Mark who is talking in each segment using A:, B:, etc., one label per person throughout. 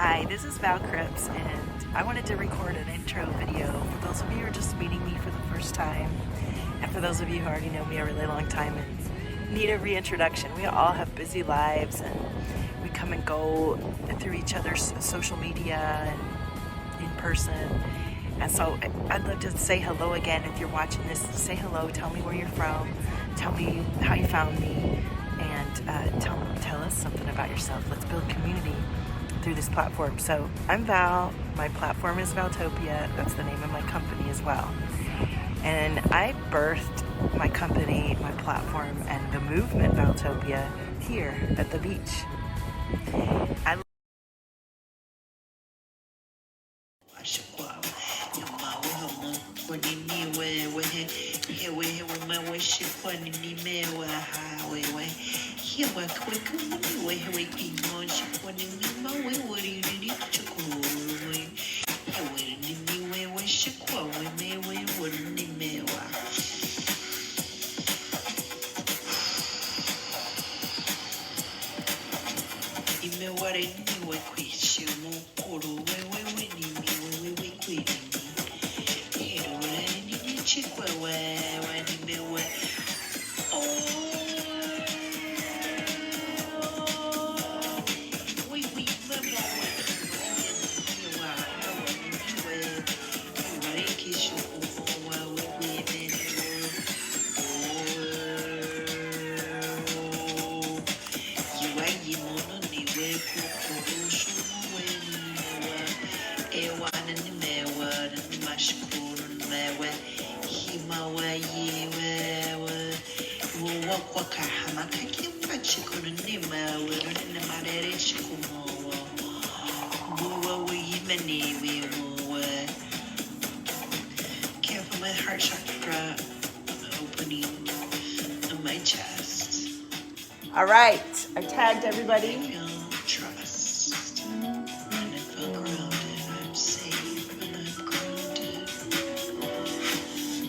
A: Hi, this is Val Cripps, and I wanted to record an intro video for those of you who are just meeting me for the first time, and for those of you who already know me a really long time and need a reintroduction. We all have busy lives, and we come and go through each other's social media and in person. And so I'd love to say hello again. If you're watching this, say hello, tell me where you're from, tell me how you found me, and tell us something about yourself. Let's build community through this platform. So I'm Val, my platform is Valtopia, that's the name of my company as well. And I birthed my company, my platform, and the movement Valtopia here at the beach. Careful my heart chakra opening of my chest. All right, I tagged everybody. I feel trust, and I feel grounded. I'm safe and I'm grounded.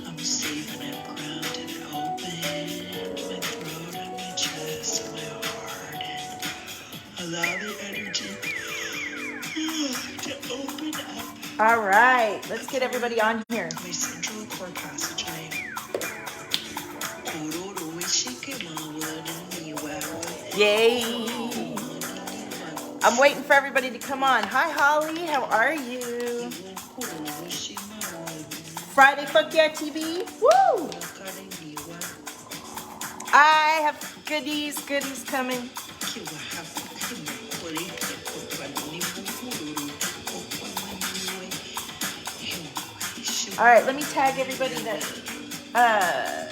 A: I'm safe and I'm grounded. I open my throat and my chest and my heart and allow the energy to open up. All right, let's get everybody on here. My central core passageway. Yay! I'm waiting for everybody to come on. Hi, Holly. How are you? Friday Fuck Yeah TV. Woo! I have goodies coming. All right, let me tag everybody that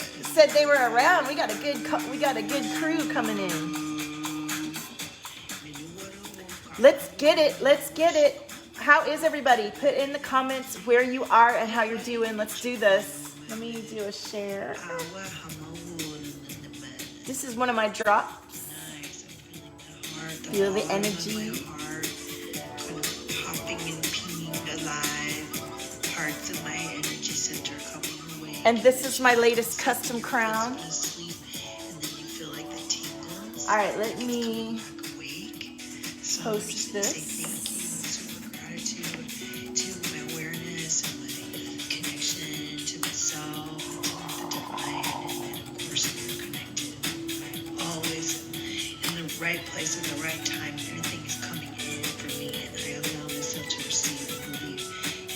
A: said they were around. We got a good crew coming in. Let's get it. How is everybody? Put in the comments where you are and how you're doing. Let's do this. Let me do a share. This is one of my drops. Feel the energy. And this is my latest custom crown. All right, let me post this. Right place at the right time. Everything is coming in for me, and I allow myself to receive and believe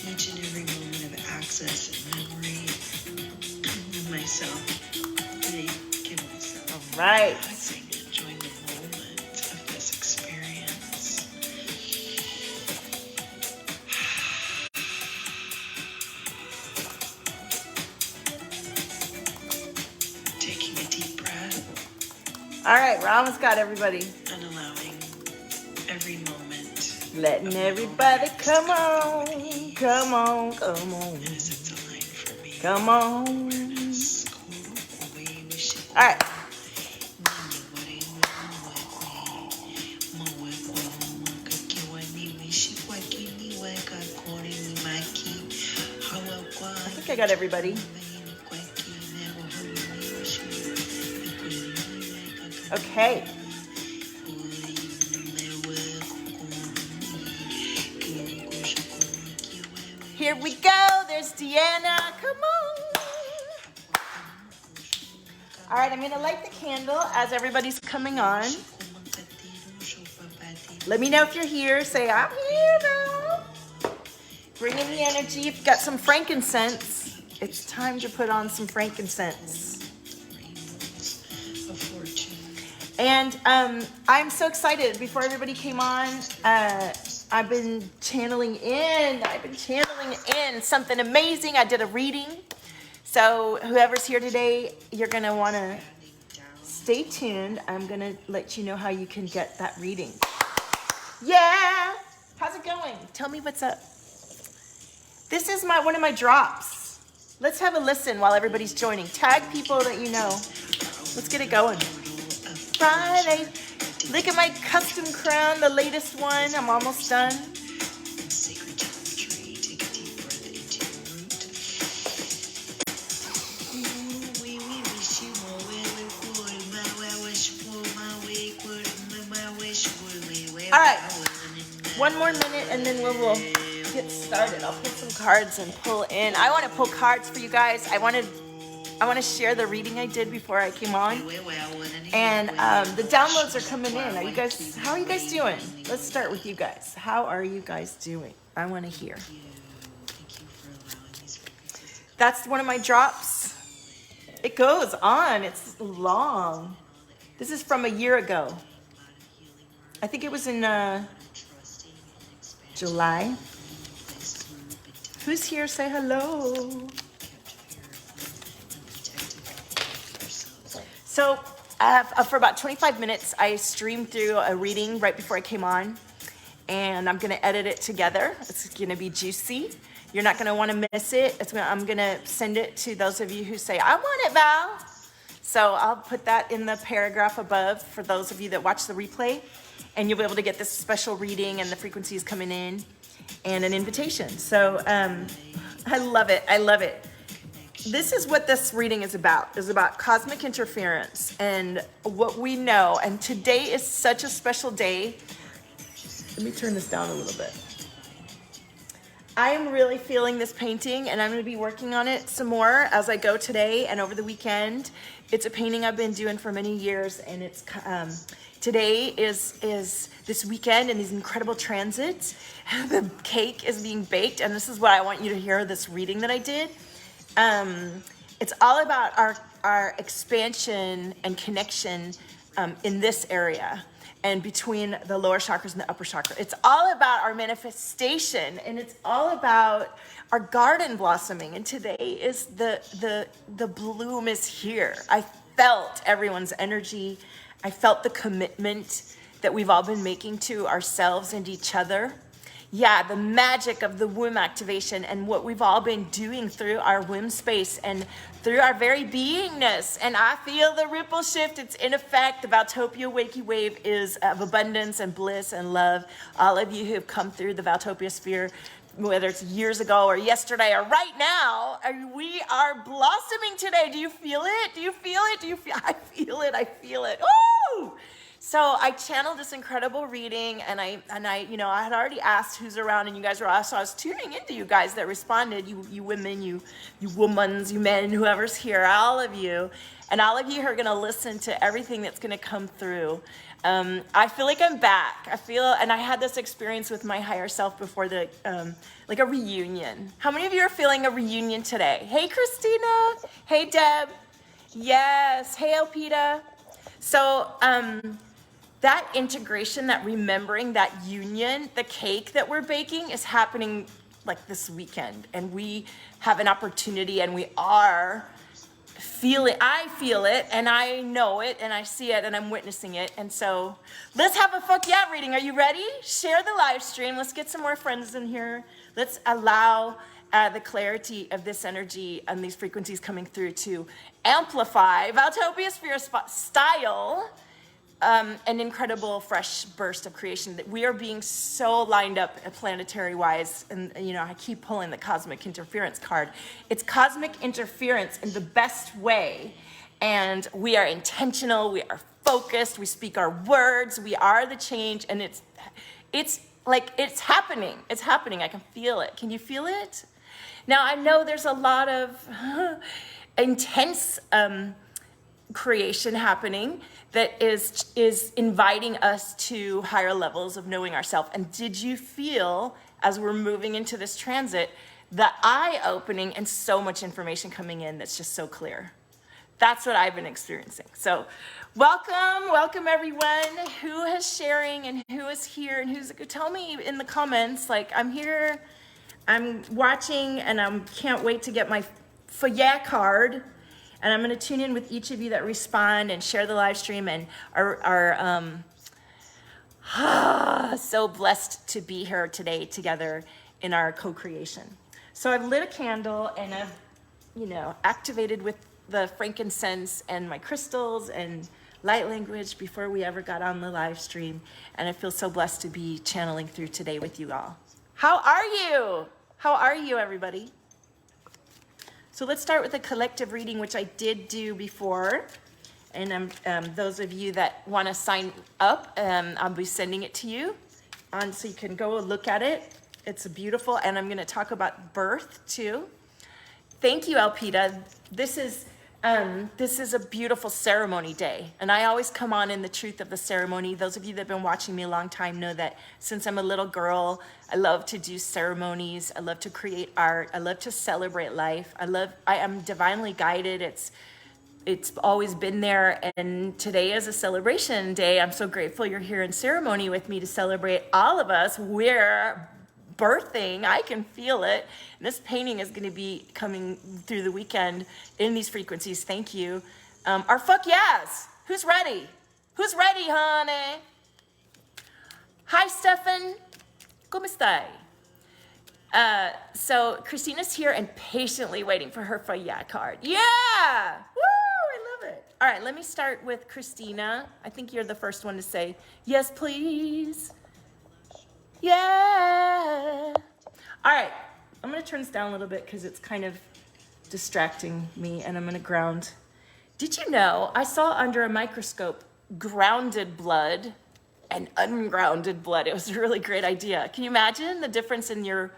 A: each and every moment of access and memory of myself. Give myself. All right. Enjoying the moment of this experience. Taking a deep breath. All right, we're almost got everybody. And allowing every moment. Letting everybody come on. Come on. All right. I think I got everybody. Okay. Here we go. There's Deanna. Come on. All right, I'm going to light the candle as everybody's coming on. Let me know if you're here. Say, I'm here now. Bring in the energy. If you've got some frankincense, it's time to put on some frankincense. And I'm so excited. Before everybody came on, I've been channeling in something amazing. I did a reading. So whoever's here today, you're going to want to stay tuned. I'm going to let you know how you can get that reading. Yeah. How's it going? Tell me what's up. This is one of my drops. Let's have a listen while everybody's joining. Tag people that you know. Let's get it going. Friday. Look at my custom crown, the latest one. I'm almost done. All right, one more minute and then we'll get started. I'll put some cards and pull in. I want to pull cards for you guys. I want to share the reading I did before I came on. And the downloads are coming in. How are you guys doing? Let's start with you guys. How are you guys doing? I want to hear. That's one of my drops. It goes on. It's long. This is from a year ago. I think it was in July. Who's here? Say hello. So for about 25 minutes, I streamed through a reading right before I came on. And I'm going to edit it together. It's going to be juicy. You're not going to want to miss it. I'm going to send it to those of you who say, I want it, Val. So I'll put that in the paragraph above for those of you that watch the replay. And you'll be able to get this special reading and the frequencies coming in and an invitation. So I love it. I love it. This is what this reading is about. It's about cosmic interference and what we know. And today is such a special day. Let me turn this down a little bit. I am really feeling this painting and I'm going to be working on it some more as I go today and over the weekend. It's a painting I've been doing for many years and it's today is this weekend and these incredible transits. The cake is being baked and this is what I want you to hear, this reading that I did. It's all about our expansion and connection in this area and between the lower chakras and the upper chakra. It's all about our manifestation and it's all about our garden blossoming. And today is the bloom is here. I felt everyone's energy. I felt the commitment that we've all been making to ourselves and each other. Yeah, the magic of the womb activation and what we've all been doing through our womb space and through our very beingness. And I feel the ripple shift. It's in effect. The Valtopia Wakey Wave is of abundance and bliss and love. All of you who have come through the Valtopia sphere, whether it's years ago or yesterday or right now, we are blossoming today. Do you feel it? Do you feel it? I feel it. I feel it. Ooh! So I channeled this incredible reading and I had already asked who's around and you guys were asked. So I was tuning into you guys that responded, you women, you womans, you men, whoever's here, all of you. And all of you are going to listen to everything that's going to come through. I feel like I'm back. And I had this experience with my higher self before like a reunion. How many of you are feeling a reunion today? Hey, Christina. Hey, Deb. Yes. Hey, Elpida. So, that integration, that remembering, that union, the cake that we're baking is happening like this weekend. And we have an opportunity and we are I feel it and I know it and I see it and I'm witnessing it. And so let's have a fuck yeah reading. Are you ready? Share the live stream. Let's get some more friends in here. Let's allow the clarity of this energy and these frequencies coming through to amplify Valtopia Sphere style an incredible fresh burst of creation that we are being so lined up planetary wise. And I keep pulling the cosmic interference card. It's cosmic interference in the best way. And we are intentional, we are focused, we speak our words, we are the change. And it's
B: like it's happening. It's happening. I can feel it. Can you feel it? Now, I know there's a lot of intense creation happening that is inviting us to higher levels of knowing ourselves. And did you feel, as we're moving into this transit, the eye-opening and so much information coming in that's just so clear? That's what I've been experiencing. So welcome everyone who is sharing and who is here and who's, tell me in the comments, like, I'm here, I'm watching, and I can't wait to get my FYEAH card. And I'm going to tune in with each of you that respond and share the live stream and are so blessed to be here today together in our co-creation. So I've lit a candle and I've, activated with the frankincense and my crystals and light language before we ever got on the live stream. And I feel so blessed to be channeling through today with you all. How are you? How are you, everybody? So let's start with a collective reading, which I did do before. And those of you that want to sign up, I'll be sending it to you so you can go look at it. It's beautiful. And I'm going to talk about birth too. Thank you, Alpida. This is a beautiful ceremony day. And I always come on in the truth of the ceremony. Those of you that have been watching me a long time know that since I'm a little girl, I love to do ceremonies. I love to create art. I love to celebrate life. I am divinely guided. It's always been there. And today is a celebration day. I'm so grateful you're here in ceremony with me to celebrate all of us. We're birthing. I can feel it. And this painting is going to be coming through the weekend in these frequencies. Thank you. Our fuck yes. Who's ready? Who's ready, honey? Hi, Stefan. ¿Cómo estai? So Christina's here and patiently waiting for her FYEAH card. Yeah! Woo! I love it. All right, let me start with Christina. I think you're the first one to say, yes, please. Yeah. All right, I'm going to turn this down a little bit because it's kind of distracting me, and I'm going to ground. Did you know I saw under a microscope grounded blood and ungrounded blood? It was a really great idea. Can you imagine the difference in your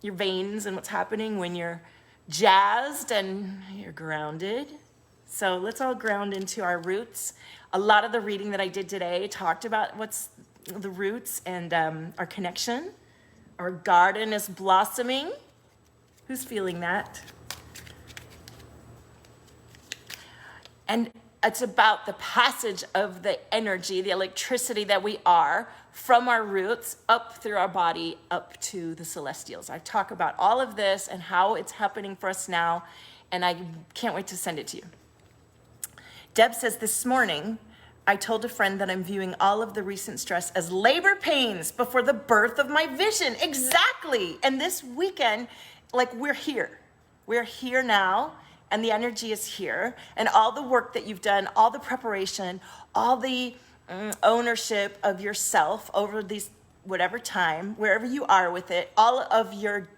B: veins and what's happening when you're jazzed and you're grounded? So let's all ground into our roots. A lot of the reading that I did today talked about what's the roots and our connection. Our garden is blossoming. Who's feeling that? And it's about the passage of the energy, the electricity that we are from our roots up through our body, up to the celestials. I talk about all of this and how it's happening for us now, and I can't wait to send it to you. Deb says, this morning, I told a friend that I'm viewing all of the recent stress as labor pains before the birth of my vision. Exactly. And this weekend, like, we're here. We're here now, and the energy is here. And all the work that you've done, all the preparation, all the ownership of yourself over these whatever time, wherever you are with it, all of your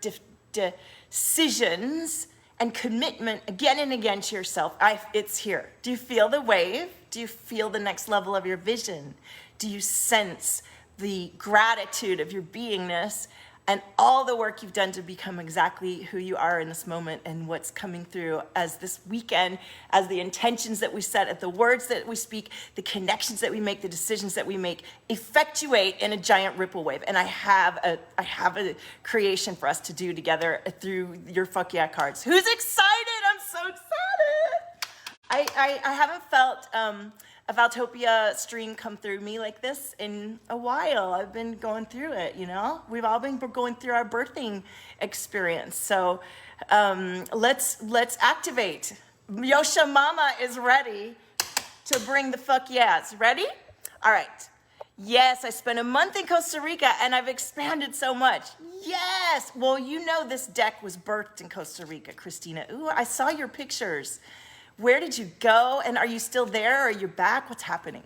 B: decisions and commitment again and again to yourself, it's here. Do you feel the wave? Do you feel the next level of your vision? Do you sense the gratitude of your beingness and all the work you've done to become exactly who you are in this moment and what's coming through as this weekend, as the intentions that we set, at the words that we speak, the connections that we make, the decisions that we make, effectuate in a giant ripple wave. And I have a creation for us to do together through your FYEAH cards. Who's excited? I'm so excited. I haven't felt a Valtopia stream come through me like this in a while. I've been going through it, We've all been going through our birthing experience. So let's activate. Yosha Mama is ready to bring the FYEAHs. Ready? All right. Yes, I spent a month in Costa Rica and I've expanded so much. Yes. Well, this deck was birthed in Costa Rica, Christina. Ooh, I saw your pictures. Where did you go? And are you still there? Or are you back? What's happening?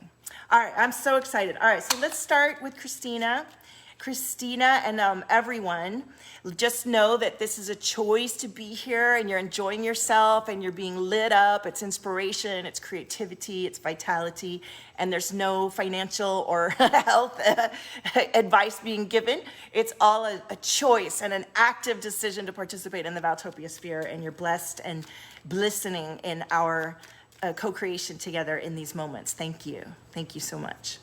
B: All right, I'm so excited. All right, so let's start with Christina. Christina and everyone, just know that this is a choice to be here and you're enjoying yourself and you're being lit up. It's inspiration, it's creativity, it's vitality, and there's no financial or health advice being given. It's all a choice and an active decision to participate in the Valtopia sphere, and you're blessed and listening in our co-creation together in these moments. Thank you. Thank you so much.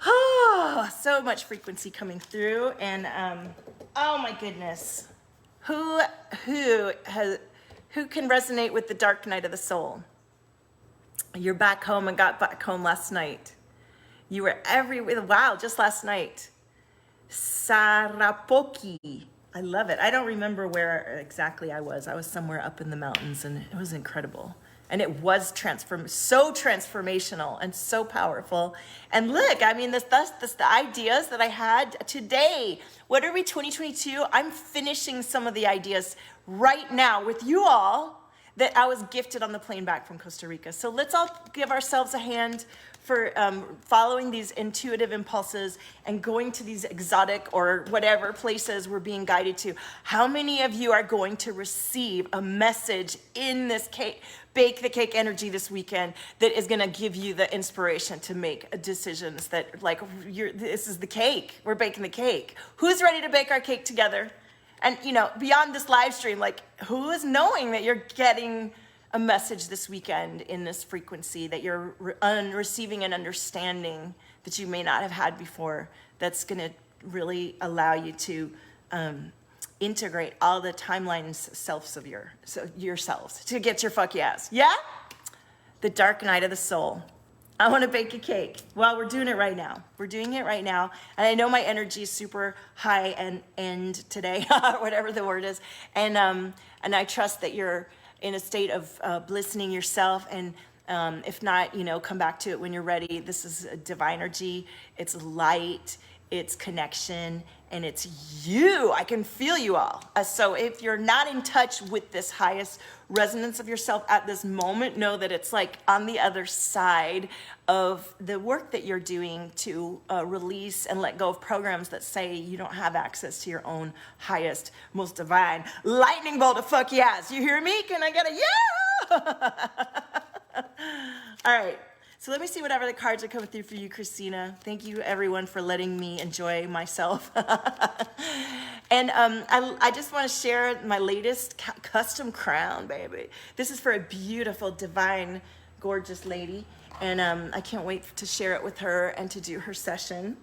B: Oh, so much frequency coming through, and oh my goodness, who can resonate with the dark night of the soul? You're back home and got back home last night. You were everywhere. Wow, just last night. Sarapoki. I love it. I don't remember where exactly I was. I was somewhere up in the mountains, and it was incredible. And it was so transformational and so powerful. And look, I mean, the ideas that I had today. What are we, 2022? I'm finishing some of the ideas right now with you all that I was gifted on the plane back from Costa Rica. So let's all give ourselves a hand for following these intuitive impulses and going to these exotic or whatever places we're being guided to. How many of you are going to receive a message in this cake, bake the cake energy this weekend that is gonna give you the inspiration to make decisions that like, this is the cake, we're baking the cake. Who's ready to bake our cake together? And you know, beyond this live stream, like who is knowing that you're getting a message this weekend in this frequency, that you're receiving an understanding that you may not have had before, that's gonna really allow you to integrate all the timelines selves of yourselves to get your fuck yes. Yeah? The dark night of the soul. I want to bake a cake. Well, we're doing it right now. We're doing it right now. And I know my energy is super high and today, or whatever the word is. And I trust that you're in a state of listening yourself. And if not, you know, come back to it when you're ready. This is a divine energy. It's light. It's connection. And it's you. I can feel you all. So if you're not in touch with this highest resonance of yourself at this moment, know that it's like on the other side of the work that you're doing to release and let go of programs that say you don't have access to your own highest, most divine lightning bolt of fuck yes. You hear me? Can I get a yeah? All right. So let me see whatever the cards are coming through for you, Christina. Thank you, everyone, for letting me enjoy myself. And I just want to share my latest custom crown, baby. This is for a beautiful, divine, gorgeous lady. And I can't wait to share it with her and to do her session.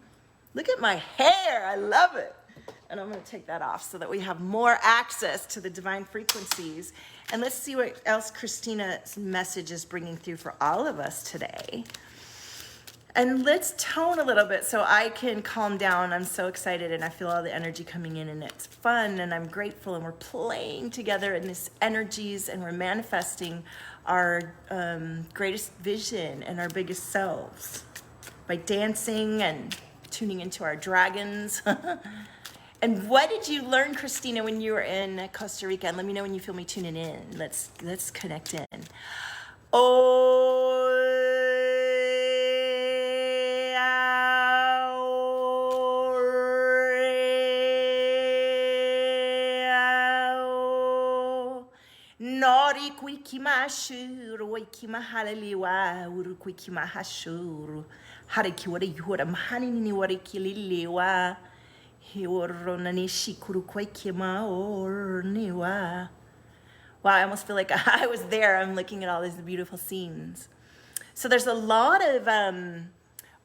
B: Look at my hair. I love it. And I'm going to take that off so that we have more access to the divine frequencies. And let's see what else Christina's message is bringing through for all of us today. And let's tone a little bit so I can calm down. I'm so excited and I feel all the energy coming in, and it's fun and I'm grateful, and we're playing together in these energies, and we're manifesting our greatest vision and our biggest selves by dancing and tuning into our dragons. And what did you learn, Christina, when you were in Costa Rica? And let me know when you feel me tuning in. Let's connect in. Nori kuikimashuru waikimahaliwa uru kuikimahashuru harikiwari yura mahanini warikililiwa. Wow, I almost feel like I was there. I'm looking at all these beautiful scenes. So there's a lot of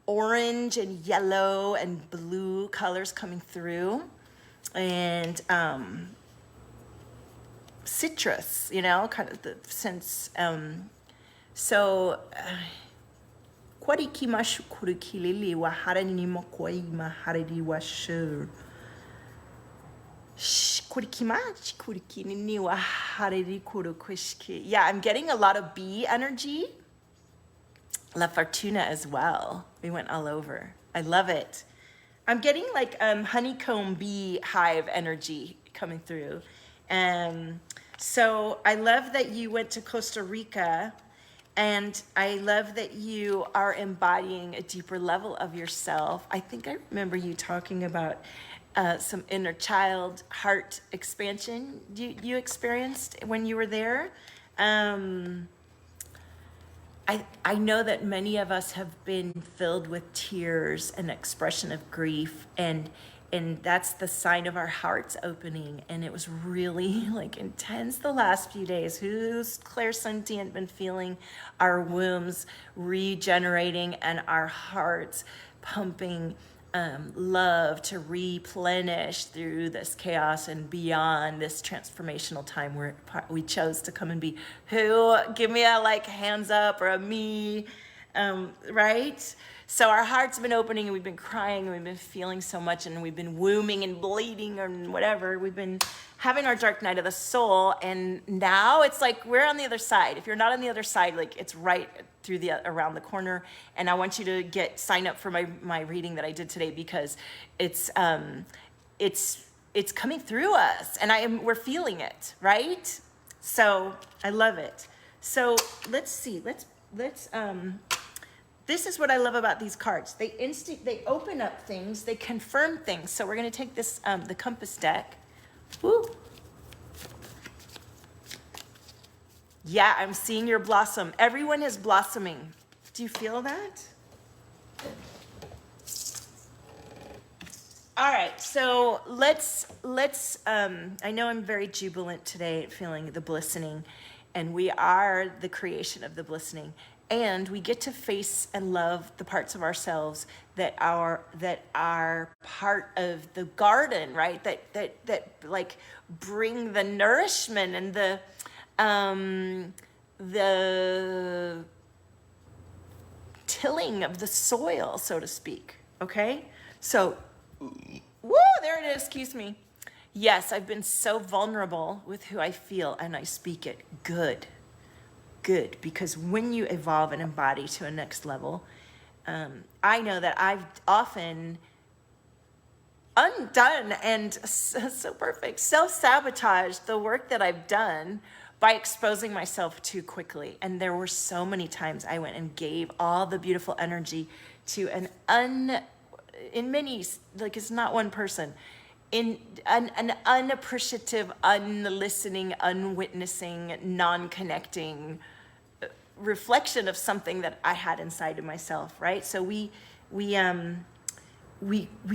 B: orange and yellow and blue colors coming through, and citrus, you know, kind of the sense. So Kwarikimashu kurikilili wa haranini mokoi maharidi wa shur. Kurikimachi kurikinini wa haridi kurukushki. Yeah, I'm getting a lot of bee energy. La Fortuna as well. We went all over. I love it. I'm getting like honeycomb bee hive energy coming through. So I love that you went to Costa Rica. And I love that you are embodying a deeper level of yourself. I think I remember you talking about some inner child heart expansion you experienced when you were there. I know that many of us have been filled with tears and expression of grief, and that's the sign of our hearts opening. And it was really like intense the last few days. Who's clairsentient been feeling our wombs regenerating and our hearts pumping love to replenish through this chaos and beyond this transformational time where we chose to come and be? Who? Give me a like hands up or a me, right? So our hearts have been opening and we've been crying and we've been feeling so much and we've been wombing and bleeding and whatever. We've been having our dark night of the soul, and now it's like we're on the other side. If you're not on the other side, like it's right through around the corner. And I want you to sign up for my reading that I did today, because it's coming through us and we're feeling it, right? So I love it. So let's see, this is what I love about these cards. They open up things, they confirm things. So we're gonna take this, the compass deck. Woo. Yeah, I'm seeing your blossom. Everyone is blossoming. Do you feel that? All right, so let's I know I'm very jubilant today, feeling the blissing, and we are the creation of the blissing. And we get to face and love the parts of ourselves that are part of the garden, right? That like bring the nourishment and the tilling of the soil, so to speak. Okay? So, woo, there it is, excuse me. Yes, I've been so vulnerable with who I feel, and I speak it. Good, because when you evolve and embody to a next level, I know that I've often undone and so perfect self-sabotaged the work that I've done by exposing myself too quickly. And there were so many times I went and gave all the beautiful energy to in many, like it's not one person, in an unappreciative, unlistening, unwitnessing, non-connecting reflection of something that I had inside of myself, right? So we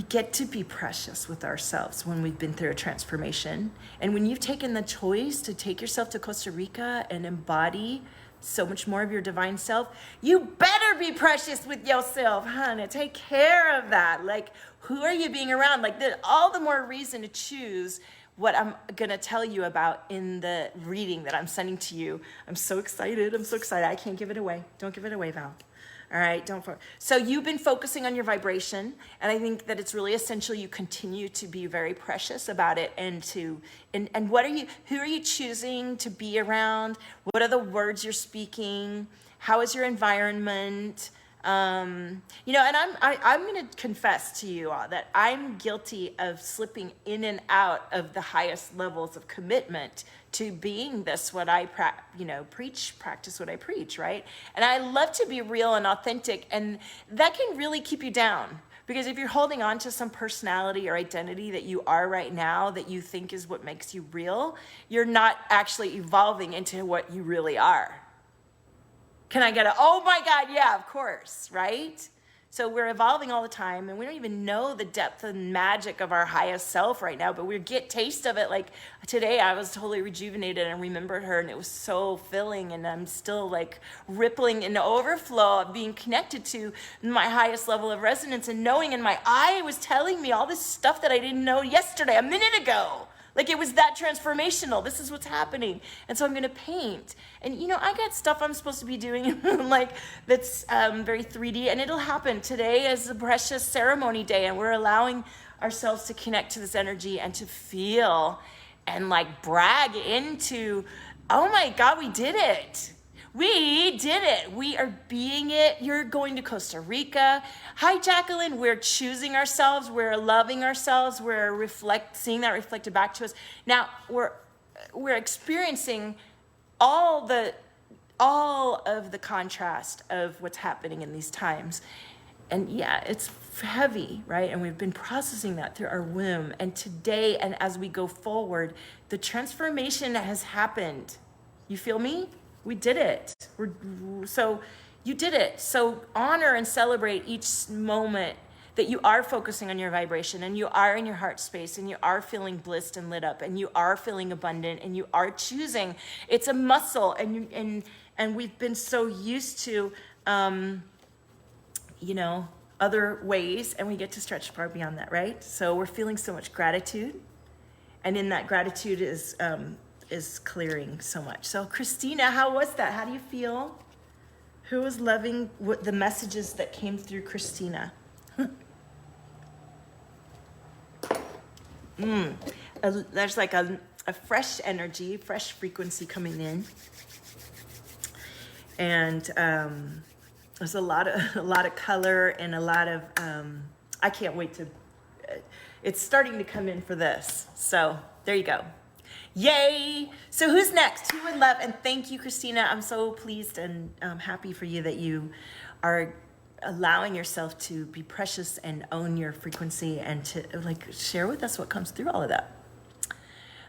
B: get to be precious with ourselves when we've been through a transformation. And when you've taken the choice to take yourself to Costa Rica and embody so much more of your divine self, you better be precious with yourself, honey. Take care of that. Like, who are you being around? Like, all the more reason to choose what I'm gonna tell you about in the reading that I'm sending to you. I'm so excited. I can't give it away. Don't give it away, Val. All right, so you've been focusing on your vibration, and I think that it's really essential you continue to be very precious about it, and who are you choosing to be around? What are the words you're speaking? How is your environment? And I'm going to confess to you all that I'm guilty of slipping in and out of the highest levels of commitment to being this, what I practice what I preach, right? And I love to be real and authentic, and that can really keep you down. Because if you're holding on to some personality or identity that you are right now that you think is what makes you real, you're not actually evolving into what you really are. Can I get oh my God, yeah, of course, right? So we're evolving all the time, and we don't even know the depth and magic of our highest self right now, but we get taste of it. Like today, I was totally rejuvenated and remembered her, and it was so filling, and I'm still like rippling in the overflow of being connected to my highest level of resonance, and knowing in my eye it was telling me all this stuff that I didn't know yesterday, a minute ago. Like it was that transformational. This is what's happening. And so I'm going to paint. And I got stuff I'm supposed to be doing like that's very 3D, and it'll happen. Today is a precious ceremony day, and we're allowing ourselves to connect to this energy and to feel and like brag into, oh my God, we did it. We did it. We are being it. You're going to Costa Rica. Hi, Jacqueline. We're choosing ourselves. We're loving ourselves. We're seeing that reflected back to us. Now we're experiencing all the all of the contrast of what's happening in these times. And yeah, it's heavy, right? And we've been processing that through our womb. And today, and as we go forward, the transformation has happened. You feel me? We did it. So you did it. So honor and celebrate each moment that you are focusing on your vibration, and you are in your heart space, and you are feeling blissed and lit up, and you are feeling abundant, and you are choosing. It's a muscle, and we've been so used to other ways, and we get to stretch far beyond that, right? So we're feeling so much gratitude, and in that gratitude is clearing so much. So Christina, how was that? How do you feel? Who was loving the messages that came through Christina? There's like a fresh energy, fresh frequency coming in, and there's a lot of color and a lot of I can't wait to. It's starting to come in for this. So there you go. Yay! So who's next? Who would love? And thank you, Christina. I'm so pleased and happy for you that you are allowing yourself to be precious and own your frequency, and to share with us what comes through all of that.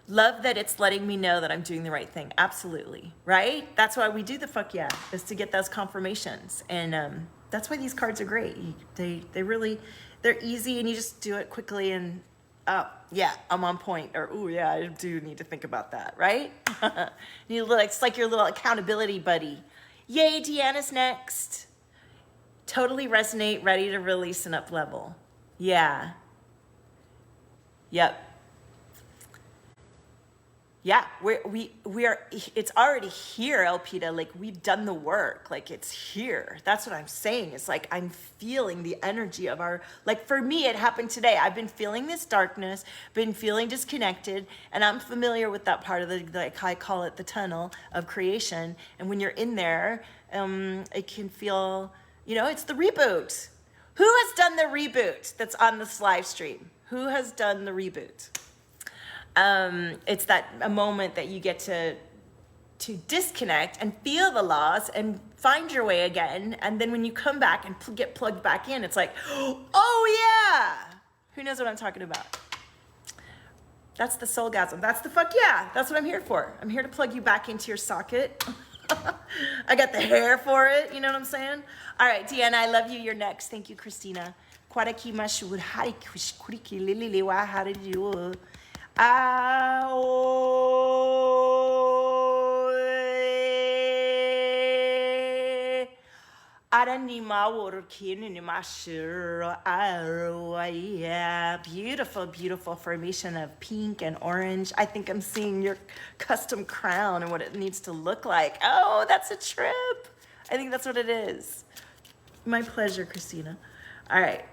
B: Love that it's letting me know that I'm doing the right thing. Absolutely, right? That's why we do the fuck yeah, is to get those confirmations. And that's why these cards are great. They're easy, and you just do it quickly, and yeah, I'm on point, or oh yeah, I do need to think about that, right? It's like your little accountability buddy. Yay, Deanna's next. Totally resonate, ready to release and up level. Yeah. Yep. Yeah, we are, it's already here, Elpida. Like, we've done the work. Like, it's here. That's what I'm saying. It's like, I'm feeling the energy of for me, it happened today. I've been feeling this darkness, been feeling disconnected, and I'm familiar with that part of I call it the tunnel of creation. And when you're in there, it can feel, it's the reboot. Who has done the reboot that's on this live stream? Who has done the reboot? It's a moment that you get to disconnect and feel the loss and find your way again. And then when you come back and get plugged back in, it's like, oh yeah. Who knows what I'm talking about? That's the soulgasm. That's the fuck yeah. That's what I'm here for. I'm here to plug you back into your socket. I got the hair for it. You know what I'm saying? All right, Deanna, I love you. You're next. Thank you, Christina. Yeah, beautiful, beautiful formation of pink and orange. I think I'm seeing your custom crown and what it needs to look like. Oh, that's a trip. I think that's what it is. My pleasure, Christina. All right.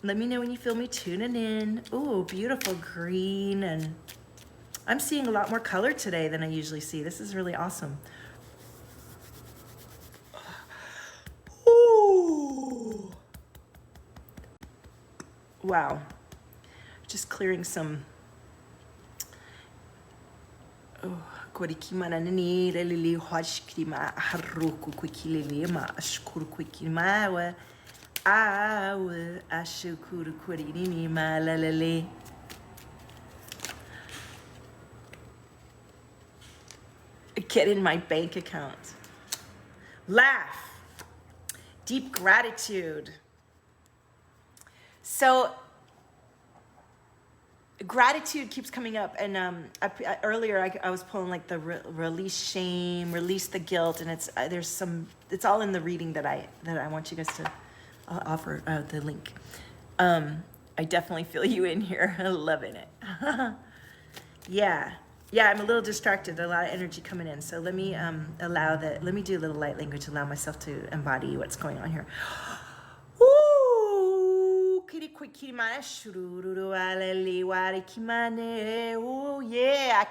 B: Let me know when you feel me tuning in. Ooh, beautiful green. And I'm seeing a lot more color today than I usually see. This is really awesome. Ooh. Wow. Just clearing some. Oh. Get in my bank account. Laugh. Deep gratitude. So gratitude keeps coming up, and earlier I was pulling the release shame, release the guilt, and it's all in the reading that I want you guys to offer the link. I definitely feel you in here. Loving it. Yeah, I'm a little distracted. A lot of energy coming in. So let me let me do a little light language, allow myself to embody what's going on here. Oh yeah,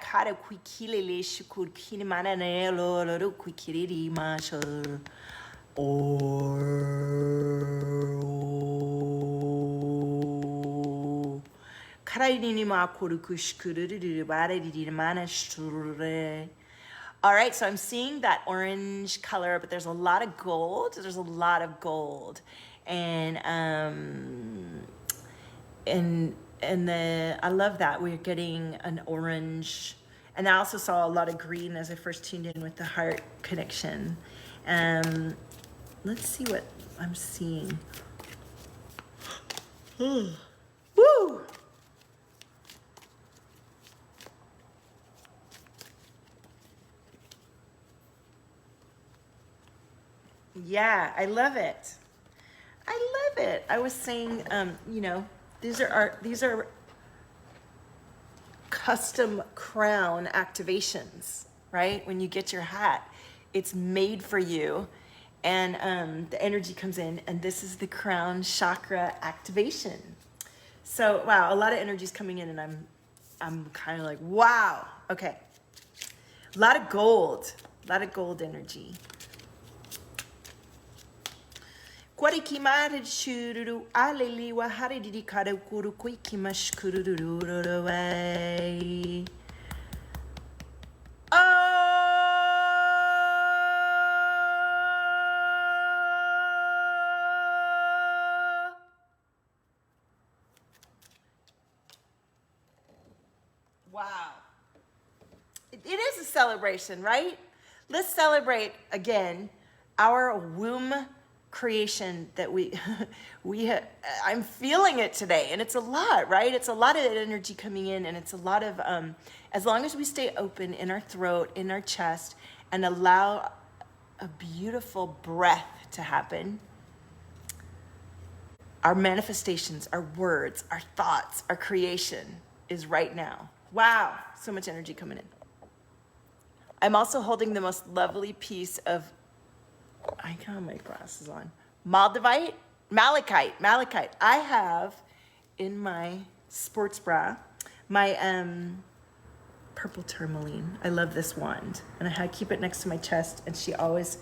B: All right, so I'm seeing that orange color, but there's a lot of gold. There's a lot of gold. And I love that we're getting an orange. And I also saw a lot of green as I first tuned in with the heart connection. Let's see what I'm seeing. Woo! Yeah, I love it. I love it. I was saying, you know, these are custom crown activations, right? When you get your hat, it's made for you, and the energy comes in, and this is the crown chakra activation. So wow, a lot of energy is coming in, and I'm kind of like, wow. Okay, a lot of gold energy. Kwari shururu aleli wa haridiri kare kuru kui kimashkururu way. Wow. It is a celebration, right? Let's celebrate again our womb creation that I'm feeling it today, and it's a lot, right? It's a lot of energy coming in, and it's a lot of as long as we stay open in our throat, in our chest, and allow a beautiful breath to happen, our manifestations, our words, our thoughts, our creation is right now. Wow, so much energy coming in. I'm also holding the most lovely piece of, I got my glasses on, malachite. I have in my sports bra my purple tourmaline. I love this wand, and I keep it next to my chest, and she always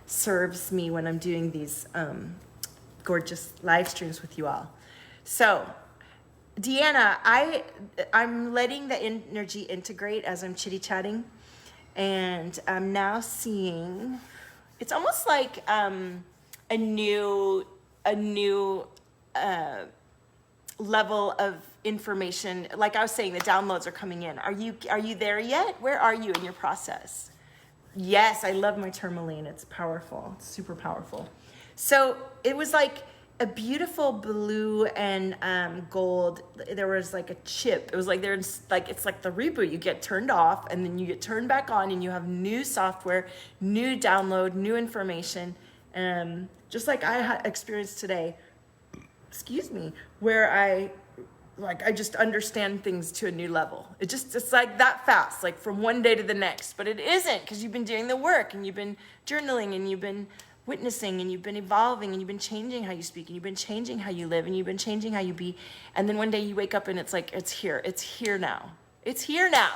B: serves me when I'm doing these gorgeous live streams with you all. So Deanna, I'm letting the energy integrate as I'm chitty-chatting, and I'm now seeing, it's almost like a new level of information. Like I was saying, the downloads are coming in. Are you there yet? Where are you in your process? Yes, I love my tourmaline. It's powerful. It's super powerful. So it was like a beautiful blue and gold. There was like a chip. It was like it's like the reboot. You get turned off and then you get turned back on, and you have new software, new download, new information. Just like I had experienced today, excuse me, where I just understand things to a new level. It's like that fast, like from one day to the next. But it isn't, because you've been doing the work, and you've been journaling, and you've been witnessing, and you've been evolving, and you've been changing how you speak, and you've been changing how you live, and you've been changing how you be. And then one day you wake up and it's like, it's here now. It's here now.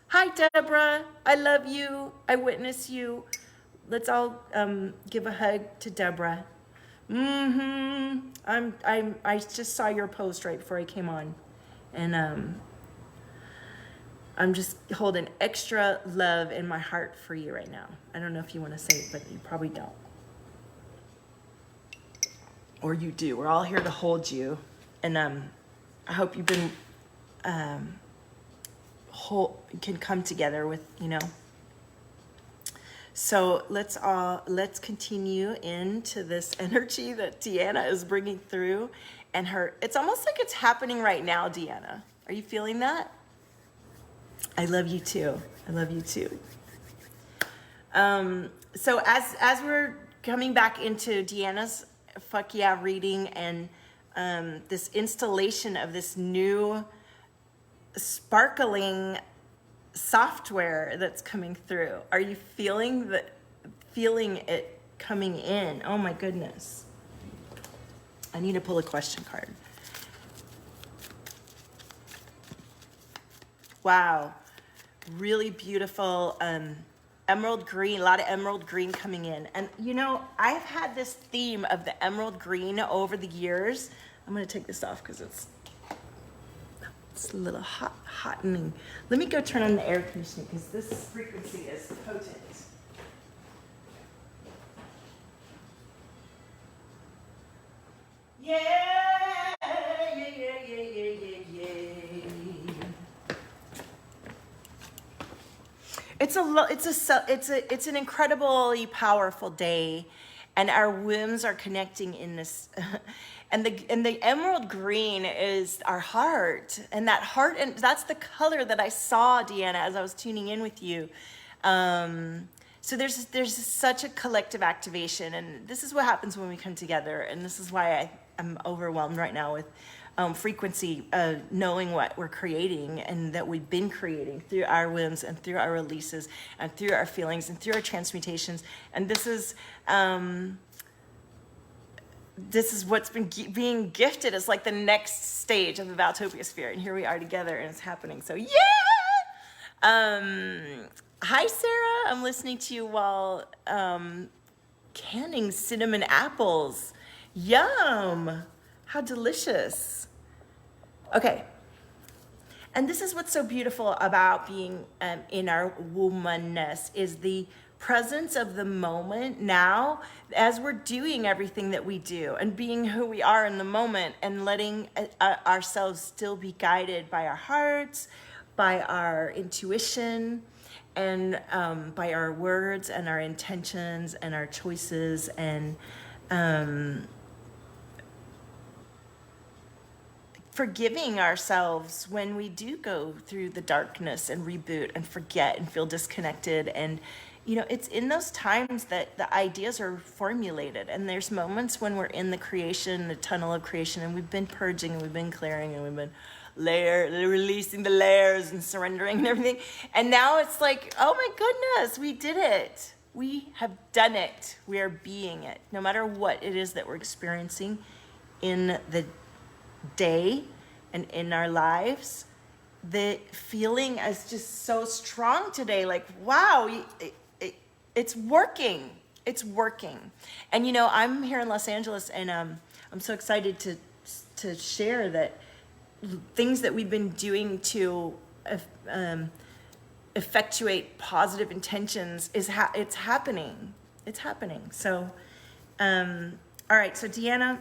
B: Hi, Deborah. I love you. I witness you. Let's all give a hug to Deborah. I just saw your post right before I came on, and I'm just holding extra love in my heart for you right now. I don't know if you want to say it, but you probably don't. Or you do. We're all here to hold you, and I hope you've been can come together with, you know. So let's continue into this energy that Deanna is bringing through, and it's almost like it's happening right now, Deanna. Are you feeling that? I love you too. I love you too. So as we're coming back into Deanna's FYEAH reading, and this installation of this new sparkling software that's coming through, are you feeling it coming in? Oh my goodness. I need to pull a question card. Wow. Really beautiful emerald green, a lot of emerald green coming in. And you know, I've had this theme of the emerald green over the years. I'm going to take this off because it's It's a little hottening. Let me go turn on the air conditioning because this frequency is potent. Yeah, yeah, yeah, yeah, yeah, yeah. It's an incredibly powerful day, and our wombs are connecting in this, and the emerald green is our heart, and that heart, and that's the color that I saw, Deanna, as I was tuning in with you. So there's such a collective activation, and this is what happens when we come together, and this is why I'm overwhelmed right now with frequency, knowing what we're creating and that we've been creating through our whims and through our releases and through our feelings and through our transmutations. And this is what's been being gifted as like the next stage of the Valtopia sphere. And here we are together and it's happening. So yeah! Hi, Sarah. I'm listening to you while canning cinnamon apples. Yum! How delicious. Okay. And this is what's so beautiful about being in our womanness is the presence of the moment now as we're doing everything that we do and being who we are in the moment and letting ourselves still be guided by our hearts, by our intuition, and by our words and our intentions and our choices, and forgiving ourselves when we do go through the darkness and reboot and forget and feel disconnected. And you know, it's in those times that the ideas are formulated, and there's moments when we're in the creation, the tunnel of creation, and we've been purging and we've been clearing and we've been releasing the layers and surrendering and everything. And now it's like, oh my goodness, we did it. We have done it. We are being it. No matter what it is that we're experiencing in the day and in our lives, the feeling is just so strong today. Like, wow, it's working. It's working. And you know, I'm here in Los Angeles, and I'm so excited to share that things that we've been doing to effectuate positive intentions is it's happening. It's happening. So, all right. So Deanna,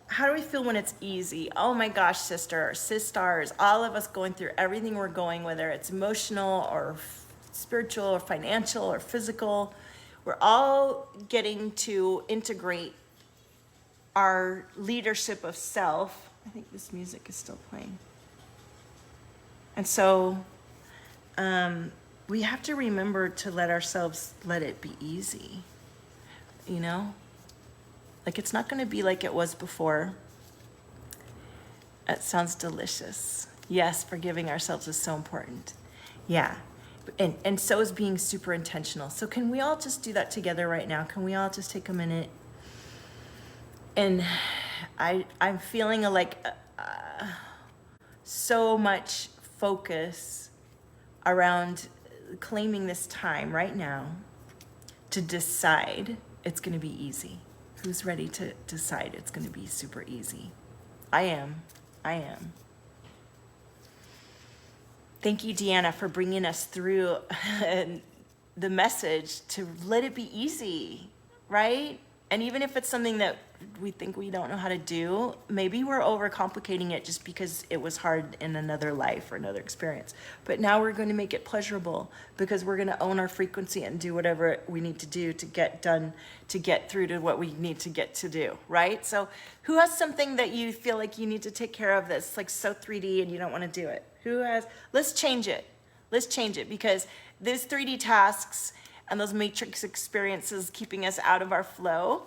B: how do we feel when it's easy? Oh my gosh, sisters, all of us going through everything we're going, whether it's emotional or spiritual or financial or physical, we're all getting to integrate our leadership of self. I think this music is still playing. And so we have to remember to let it be easy, you know? Like, it's not going to be like it was before. It sounds delicious. Yes, forgiving ourselves is so important. Yeah. And so is being super intentional. So can we all just do that together right now? Can we all just take a minute? And I'm feeling so much focus around claiming this time right now to decide it's going to be easy. Who's ready to decide it's going to be super easy? I am. Thank you, Deanna, for bringing us through the message to let it be easy, right? And even if it's something that we think we don't know how to do, maybe we're overcomplicating it just because it was hard in another life or another experience. But now we're going to make it pleasurable because we're going to own our frequency and do whatever we need to do to get done, to get through to what we need to get to do, right? So who has something that you feel like you need to take care of that's like so 3D and you don't want to do it? Who has? Let's change it. Let's change it, because those 3D tasks and those matrix experiences keeping us out of our flow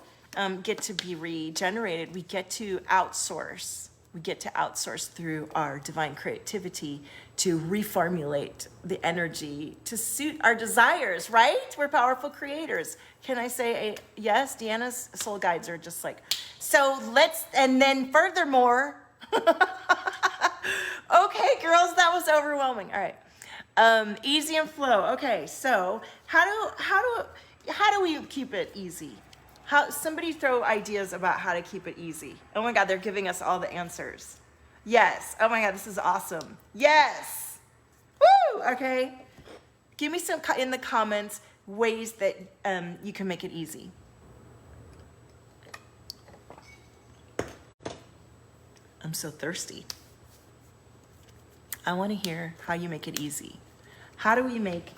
B: get to be regenerated. We get to outsource. We get to outsource through our divine creativity to reformulate the energy to suit our desires, right? We're powerful creators. Can I say yes? Deanna's soul guides are just like, so let's, and then furthermore, okay, girls, that was overwhelming. All right. Easy and flow. Okay, so how do we keep it easy? Somebody throw ideas about how to keep it easy. Oh my God, they're giving us all the answers. Yes. Oh my God, this is awesome. Yes. Woo! Okay. Give me some in the comments ways that you can make it easy. I'm so thirsty. I want to hear how you make it easy. How do we make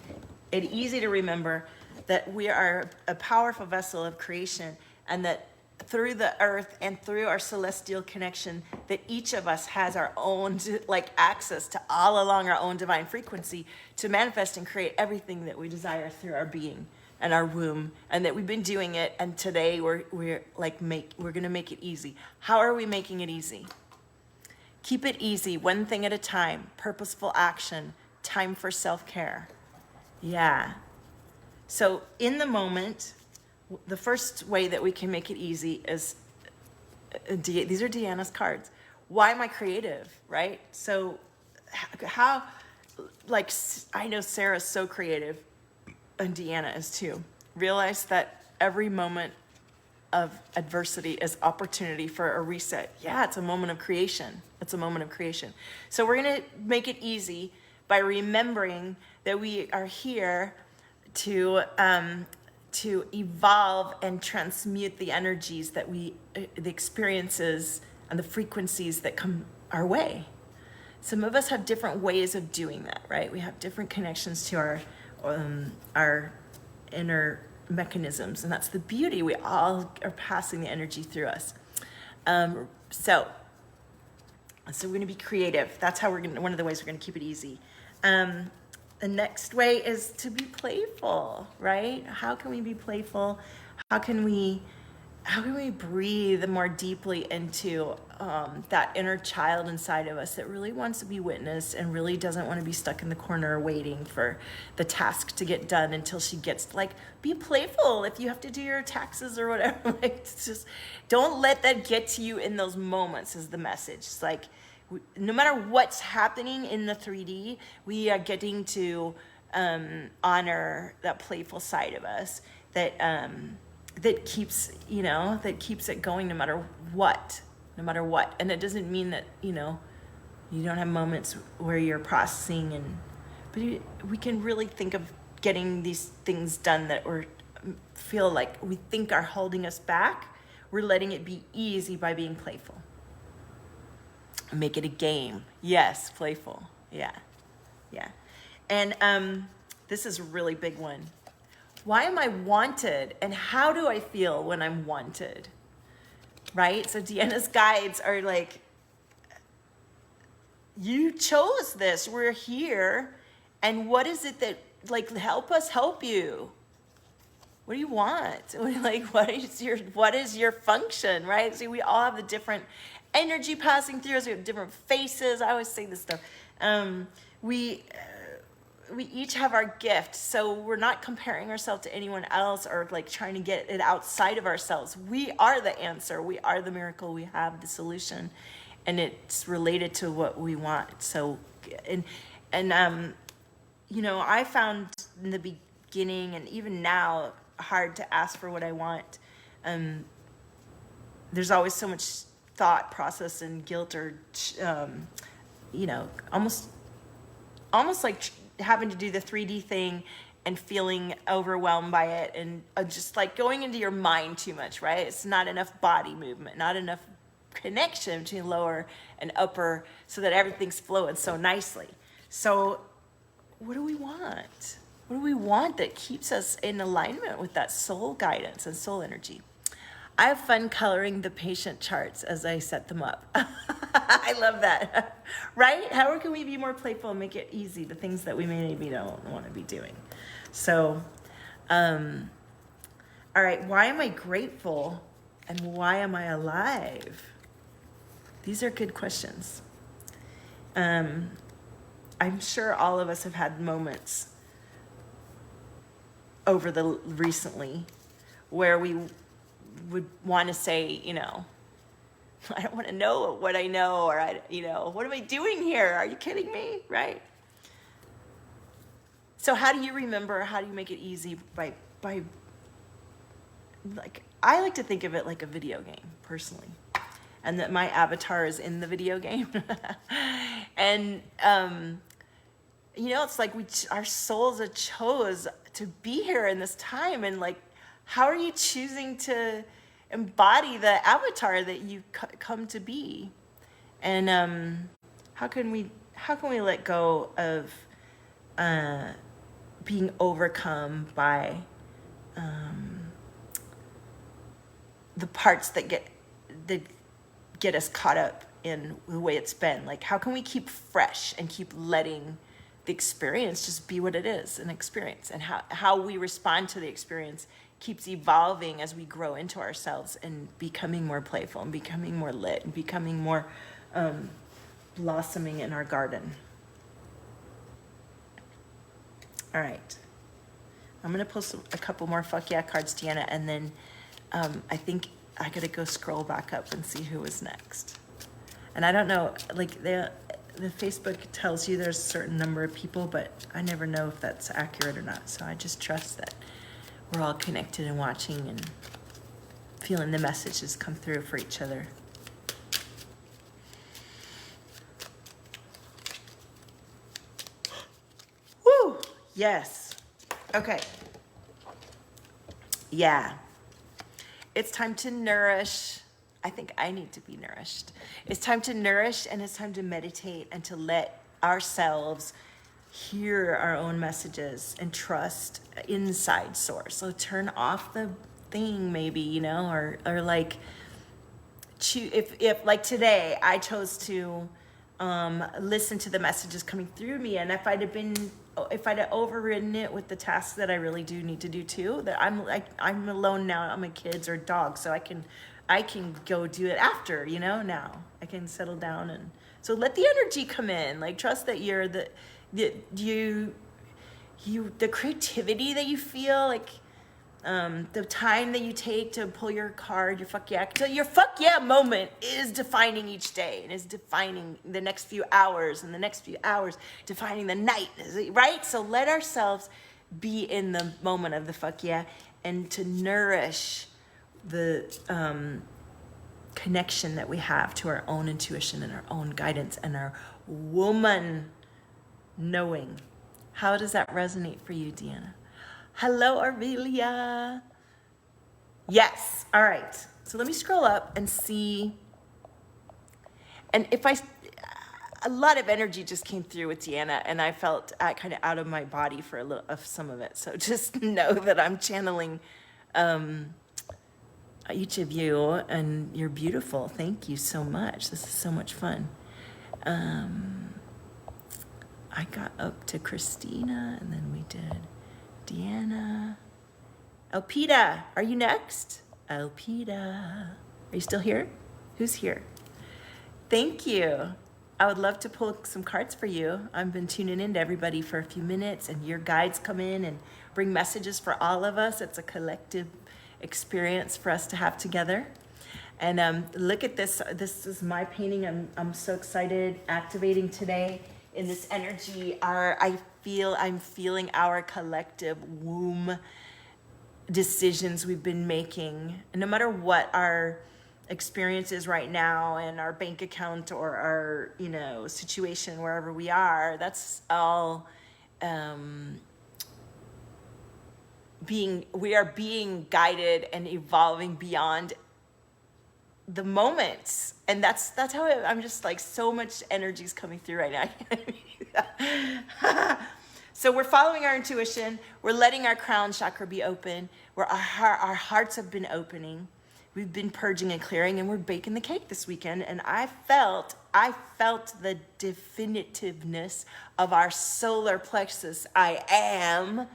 B: it easy to remember that we are a powerful vessel of creation, and that through the earth and through our celestial connection, that each of us has our own access to all along our own divine frequency to manifest and create everything that we desire through our being and our womb, and that we've been doing it, and today we're going to make it easy. How are we making it easy? Keep it easy, one thing at a time, purposeful action, time for self-care. Yeah. So in the moment, the first way that we can make it easy is, these are Deanna's cards. Why am I creative, right? So how, I know Sarah's so creative, and Deanna is too. Realize that every moment of adversity is opportunity for a reset. Yeah, it's a moment of creation. It's a moment of creation. So we're gonna make it easy by remembering that we are here to evolve and transmute the energies that the experiences and the frequencies that come our way. Some of us have different ways of doing that, right? We have different connections to our inner mechanisms, and that's the beauty. We all are passing the energy through us. So we're going to be creative. That's how one of the ways we're going to keep it easy. The next way is to be playful, right? How can we be playful? How can we breathe more deeply into that inner child inside of us that really wants to be witnessed and really doesn't want to be stuck in the corner waiting for the task to get done until she gets, be playful if you have to do your taxes or whatever. It's just, don't let that get to you in those moments is the message. It's no matter what's happening in the 3D, we are getting to honor that playful side of us that keeps it going no matter what. And it doesn't mean that, you don't have moments where you're processing, but we can really think of getting these things done that feel like we think are holding us back. We're letting it be easy by being playful. Make it a game. Yes, playful. Yeah. And this is a really big one. Why am I wanted, and how do I feel when I'm wanted? Right? So Deanna's guides are you chose this. We're here. And what is it that, help us help you? What do you want? What is your function, right? See, we all have the different energy passing through us. We have different faces. I always say this stuff. We each have our gift, so we're not comparing ourselves to anyone else or trying to get it outside of ourselves. We are the answer. We are the miracle. We have the solution, and it's related to what we want. So, I found in the beginning and even now hard to ask for what I want. There's always so much thought process and guilt or, almost like having to do the 3D thing and feeling overwhelmed by it, and just going into your mind too much, right? It's not enough body movement, not enough connection between lower and upper so that everything's flowing so nicely. So what do we want? What do we want that keeps us in alignment with that soul guidance and soul energy? I have fun coloring the patient charts as I set them up. I love that, right? How can we be more playful and make it easy, the things that we maybe don't want to be doing? So, all right, why am I grateful and why am I alive? These are good questions. I'm sure all of us have had moments over the recently where we would want to say, I don't want to know what I know, or what am I doing here? Are you kidding me? Right? So how do you remember? How do you make it easy? By I like to think of it like a video game, personally. and that my avatar is in the video game. And, you know, it's like our souls chose to be here in this time. And like, how are you choosing to embody the avatar that you come to be? And how can we let go of being overcome by the parts that get us caught up in the way it's been? Like, how can we keep fresh and keep letting the experience just be what it is, an experience, and how we respond to the experience keeps evolving as we grow into ourselves and becoming more playful and becoming more lit and becoming more blossoming in our garden. All right. I'm going to post a couple more Fuck Yeah cards, Deanna, and then I think I got to go scroll back up and see who was next. And I don't know, like the Facebook tells you there's a certain number of people, but I never know if that's accurate or not. So I just trust that we're all connected and watching and feeling the messages come through for each other. Woo! Yes. Okay. Yeah. It's time to nourish. I think I need to be nourished. It's time to nourish, and it's time to meditate and to let ourselves hear our own messages and trust inside source. So turn off the thing, maybe, you know, or like if like today I chose to listen to the messages coming through me, and if I'd have overridden it with the tasks that I really do need to do too, that I'm alone now, I'm a kids or dog, so I can go do it after, you know, now I can settle down. And so let the energy come in, like trust that you're the creativity that you feel, like the time that you take to pull your card, your fuck yeah. So your fuck yeah moment is defining each day, and is defining the next few hours, and the next few hours defining the night, right? So let ourselves be in the moment of the fuck yeah, and to nourish the connection that we have to our own intuition and our own guidance and our woman knowing. How does that resonate for you, Deanna? Hello, Aurelia. Yes. All right. So let me scroll up and see. And a lot of energy just came through with Deanna, and I felt kind of out of my body for a little of some of it. So just know that I'm channeling each of you, and you're beautiful. Thank you so much. This is so much fun. I got up to Christina, and then we did Deanna. Elpida, are you next? Elpida, are you still here? Who's here? Thank you. I would love to pull some cards for you. I've been tuning in to everybody for a few minutes, and your guides come in and bring messages for all of us. It's a collective experience for us to have together. And look at this. This is my painting. I'm so excited, activating today in this energy. I'm feeling our collective womb decisions we've been making. And no matter what our experience is right now, and our bank account or our, you know, situation wherever we are, that's all we are being guided and evolving beyond the moments. And that's how I'm just like, so much energy is coming through right now. So we're following our intuition. We're letting our crown chakra be open. Our hearts have been opening. We've been purging and clearing, and we're baking the cake this weekend. And I felt the definitiveness of our solar plexus. I am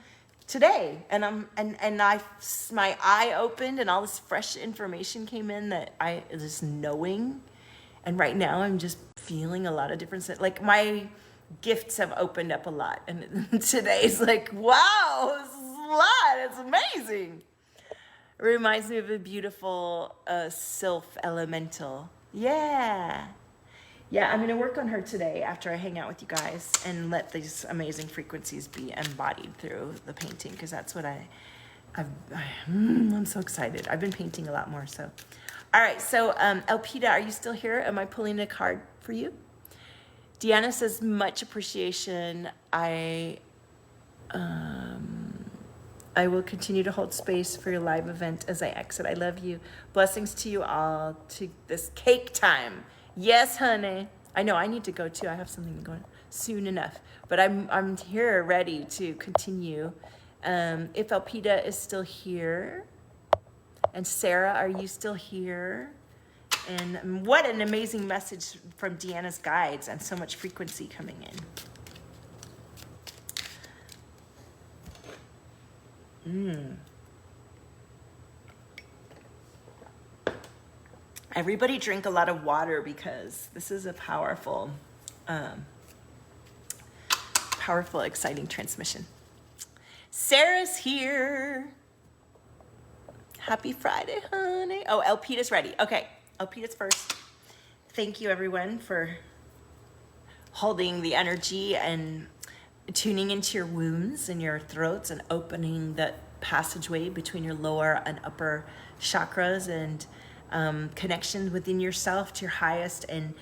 B: today, and my eye opened, and all this fresh information came in that I just knowing. And right now I'm just feeling a lot of different, like my gifts have opened up a lot, and today's like, wow, this is a lot. It's amazing. It reminds me of a beautiful sylph elemental. Yeah, I'm gonna work on her today after I hang out with you guys and let these amazing frequencies be embodied through the painting, because that's what I'm so excited. I've been painting a lot more, so. All right, so Elpida, are you still here? Am I pulling a card for you? Deanna says, much appreciation. I will continue to hold space for your live event as I exit. I love you. Blessings to you all, to this cake time. Yes, honey. I know I need to go too. I have something going soon enough, but I'm here ready to continue. If Elpida is still here, and Sarah, are you still here? And what an amazing message from Deanna's guides, and so much frequency coming in. Everybody drink a lot of water, because this is a powerful, powerful, exciting transmission. Sarah's here. Happy Friday, honey. Oh, Elpida's ready. Okay, Elpida's first. Thank you, everyone, for holding the energy and tuning into your wounds and your throats and opening that passageway between your lower and upper chakras, and connection within yourself to your highest and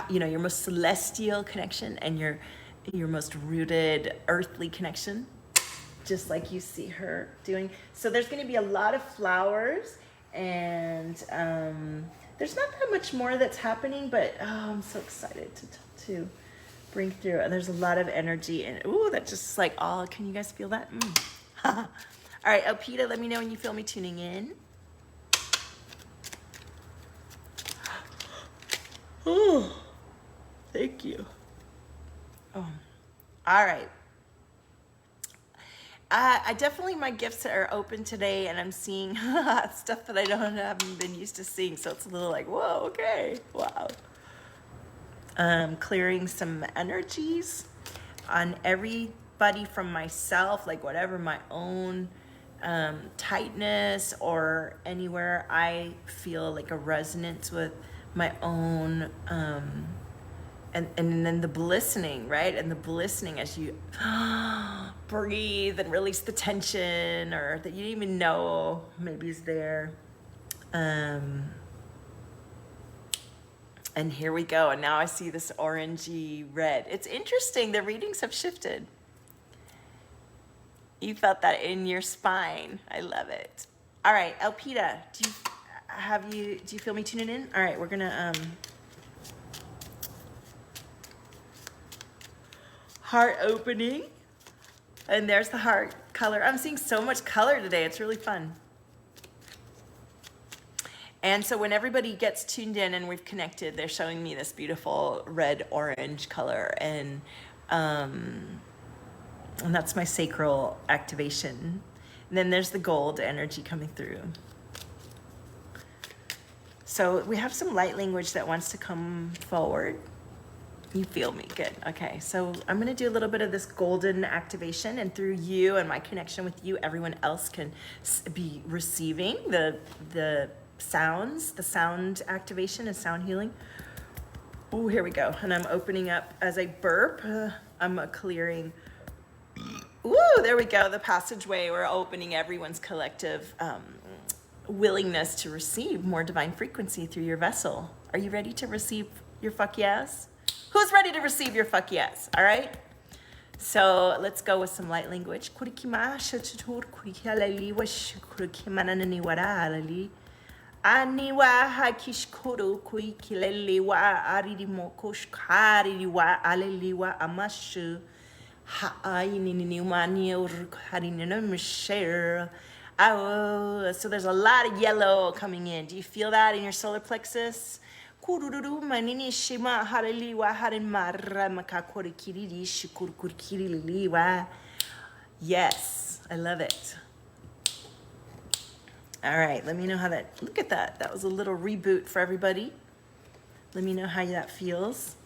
B: your most celestial connection, and your most rooted earthly connection, just like you see her doing. So there's going to be a lot of flowers, and there's not that much more that's happening, but I'm so excited to bring through. And there's a lot of energy, and ooh, that just like, oh, can you guys feel that? All right, Elpida, let me know when you feel me tuning in. Oh, thank you. Oh, all right. I definitely, my gifts are open today, and I'm seeing stuff that I haven't been used to seeing. So it's a little like, whoa, okay, wow. Clearing some energies on everybody from myself, like whatever my own tightness or anywhere I feel like a resonance with my own, and then the blistening, right? And the blistening as you breathe and release the tension, or that you didn't even know maybe is there. And here we go. And now I see this orangey red. It's interesting. The readings have shifted. You felt that in your spine. I love it. All right, Elpida, do you feel me tuning in? All right, we're gonna heart opening, and there's the heart color. I'm seeing so much color today. It's really fun. And so when everybody gets tuned in and we've connected, they're showing me this beautiful red orange color, and that's my sacral activation. And then there's the gold energy coming through. So we have some light language that wants to come forward. You feel me? Good. Okay, so I'm going to do a little bit of this golden activation, and through you and my connection with you, everyone else can be receiving the sounds, the sound activation and sound healing. Oh, here we go. And I'm opening up as I burp. I'm clearing. Ooh, there we go. The passageway. We're opening everyone's collective willingness to receive more divine frequency through your vessel. Are you ready to receive your fuck yes? Who's ready to receive your fuck yes? All right. So let's go with some light language. Aniwa hakishkuru kuikileliwa aridimokoshkaririwa aleliwa amashu haayininimaniurkarinimshare. Oh, so there's a lot of yellow coming in. Do you feel that in your solar plexus? Kururu manini shima haleliwa harimara makakorikiri shukurkurikiriliwa. Yes, I love it. All right, let me know how that, look at that. That was a little reboot for everybody. Let me know how that feels.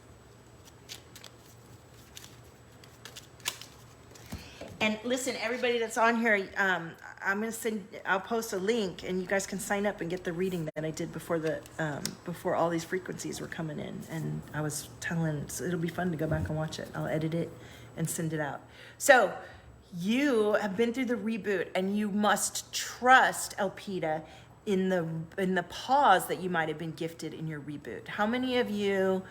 B: And listen, everybody that's on here, I'll post a link, and you guys can sign up and get the reading that I did before all these frequencies were coming in. And I was telling, so it'll be fun to go back and watch it. I'll edit it and send it out. So you have been through the reboot, and you must trust FYEAH in the pause that you might have been gifted in your reboot. How many of you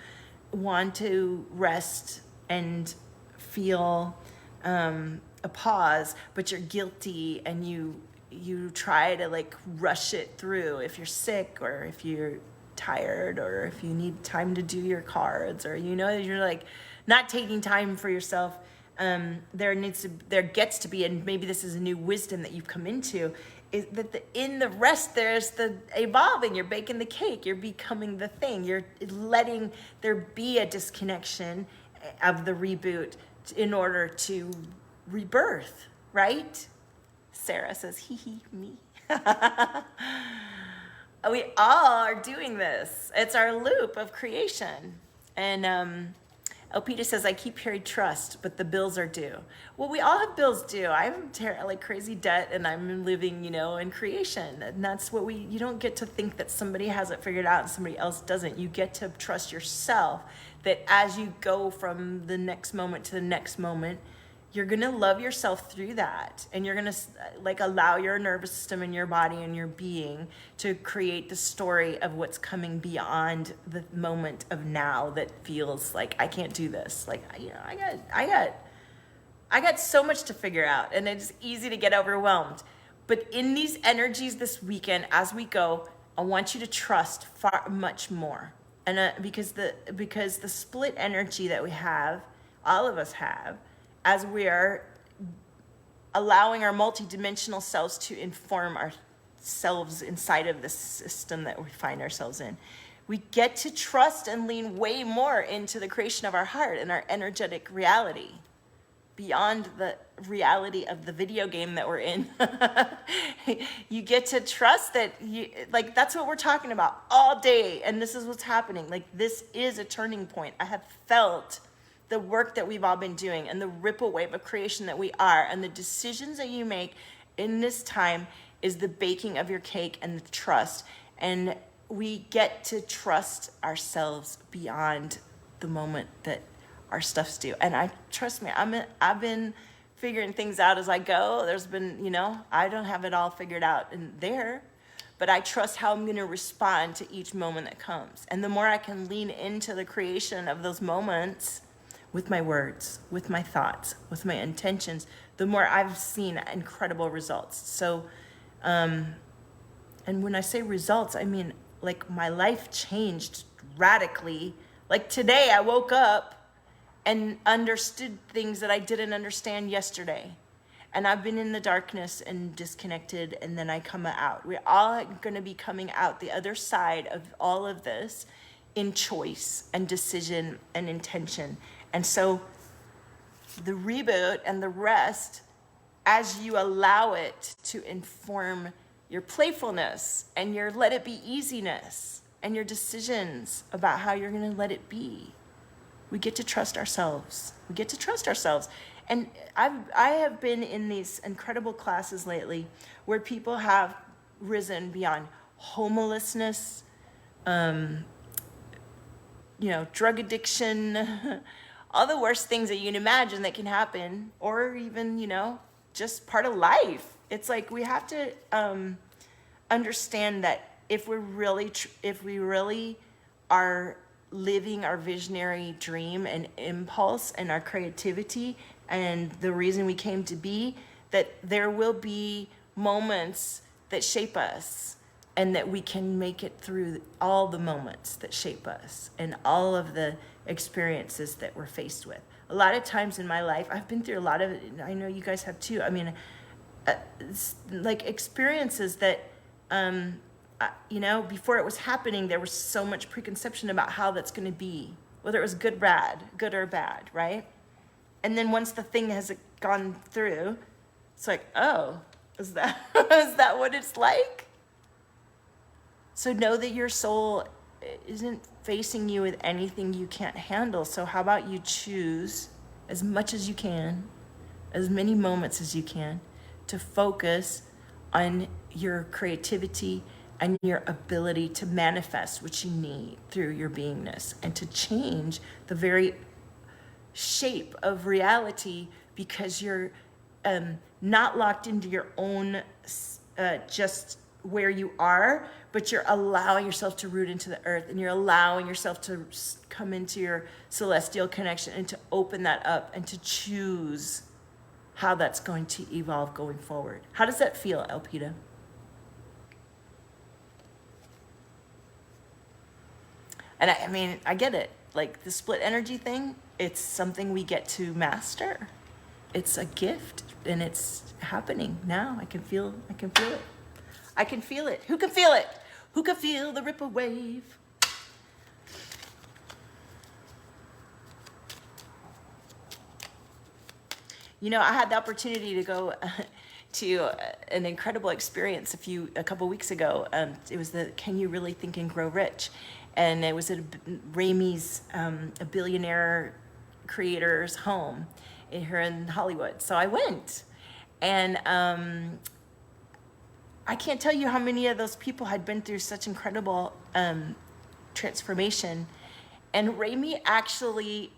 B: want to rest and feel a pause, but you're guilty, and you try to like rush it through if you're sick, or if you're tired, or if you need time to do your cards, or you're like not taking time for yourself. There gets to be, and maybe this is a new wisdom that you've come into, is that in the rest there's the evolving. You're baking the cake, you're becoming the thing, you're letting there be a disconnection of the reboot in order to rebirth, right? Sarah says, hee, me. We all are doing this. It's our loop of creation. And Elpida says, I keep hearing trust, but the bills are due. Well, we all have bills due. I'm like crazy debt, and I'm living, in creation. And that's what you don't get to think that somebody has it figured out and somebody else doesn't. You get to trust yourself that as you go from the next moment to the next moment, you're going to love yourself through that. And you're going to like allow your nervous system and your body and your being to create the story of what's coming beyond the moment of now that feels like I can't do this. Like, I got so much to figure out, and it's easy to get overwhelmed. But in these energies this weekend, as we go, I want you to trust far much more. And because the split energy that we have, all of us have, as we are allowing our multidimensional selves to inform ourselves inside of this system that we find ourselves in, we get to trust and lean way more into the creation of our heart and our energetic reality beyond the reality of the video game that we're in. You get to trust that that's what we're talking about all day, and this is what's happening. Like, this is a turning point. I have felt the work that we've all been doing, and the ripple wave of creation that we are, and the decisions that you make in this time is the baking of your cake and the trust. And we get to trust ourselves beyond the moment that our stuff's due. And trust me, I've been figuring things out as I go. There's been, I don't have it all figured out in there, but I trust how I'm going to respond to each moment that comes. And the more I can lean into the creation of those moments, with my words, with my thoughts, with my intentions, the more I've seen incredible results. So, and when I say results, I mean, like, my life changed radically. Like, today I woke up and understood things that I didn't understand yesterday. And I've been in the darkness and disconnected, and then I come out. We're all going to be coming out the other side of all of this in choice and decision and intention. And so the reboot and the rest, as you allow it to inform your playfulness and your let it be easiness and your decisions about how you're going to let it be, we get to trust ourselves. We get to trust ourselves. And I have been in these incredible classes lately where people have risen beyond homelessness, drug addiction, all the worst things that you can imagine that can happen, or even, just part of life. It's like we have to understand that if we really are living our visionary dream and impulse and our creativity and the reason we came to be, that there will be moments that shape us, and that we can make it through all the moments that shape us and all of the experiences that we're faced with. A lot of times in my life, I've been through a lot of it. I know you guys have too. I mean, like experiences that, before it was happening, there was so much preconception about how that's going to be, whether it was good or bad, right? And then once the thing has gone through, it's like, oh, is that what it's like? So know that your soul isn't facing you with anything you can't handle. So how about you choose as much as you can, as many moments as you can, to focus on your creativity and your ability to manifest what you need through your beingness, and to change the very shape of reality, because you're not locked into your own just where you are, but you're allowing yourself to root into the earth, and you're allowing yourself to come into your celestial connection and to open that up and to choose how that's going to evolve going forward. How does that feel, Elpida? And I mean, I get it. Like the split energy thing, it's something we get to master. It's a gift, and it's happening now. I can feel it. I can feel it. Who can feel it? Who can feel the ripple wave? You know, I had the opportunity to go to an incredible experience a couple weeks ago. It was the Can You Really Think and Grow Rich? And it was at Ramey's, a billionaire creator's home here in Hollywood. So I went, and I can't tell you how many of those people had been through such incredible transformation. And Ramey actually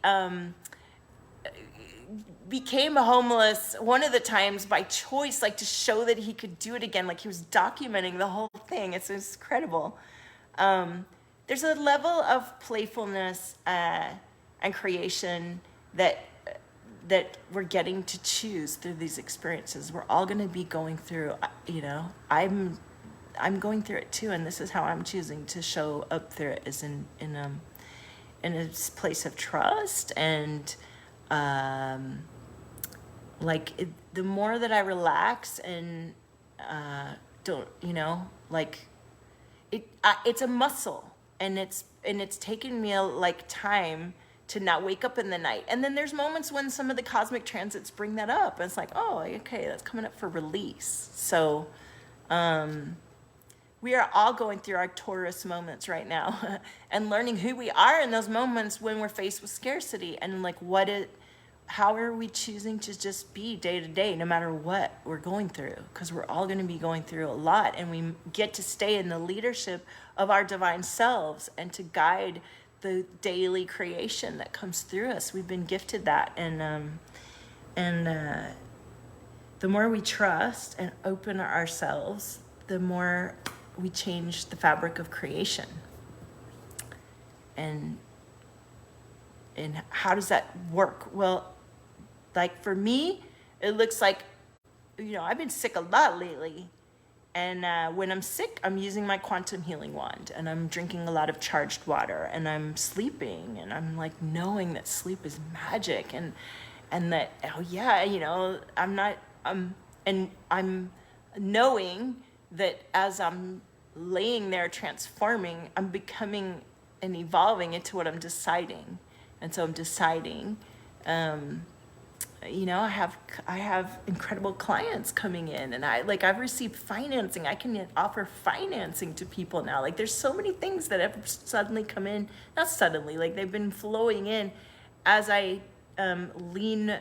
B: became homeless one of the times by choice, like to show that he could do it again. Like he was documenting the whole thing. It's incredible. There's a level of playfulness and creation that we're getting to choose through these experiences. We're all going to be going through, you know, I'm going through it too, and this is how I'm choosing to show up through it, is in a place of trust. And the more that I relax and don't, you know, like it's a muscle. And it's taken me time to not wake up in the night. And then there's moments when some of the cosmic transits bring that up. And it's like, oh, okay, that's coming up for release. So we are all going through our Taurus moments right now and learning who we are in those moments when we're faced with scarcity, and like how are we choosing to just be day to day, no matter what we're going through? Because we're all going to be going through a lot, and we get to stay in the leadership of our divine selves and to guide the daily creation that comes through us. We've been gifted that, and the more we trust and open ourselves, the more we change the fabric of creation. And how does that work? Well, like for me, it looks like, you know, I've been sick a lot lately. And when I'm sick, I'm using my quantum healing wand, and I'm drinking a lot of charged water, and I'm sleeping, and I'm like knowing that sleep is magic, and that, oh yeah, you know, and I'm knowing that as I'm laying there transforming, I'm becoming and evolving into what I'm deciding. And so I'm deciding, you know, I have incredible clients coming in, and I've received financing. I can offer financing to people now. Like there's so many things that have suddenly come in, not suddenly, like they've been flowing in as I lean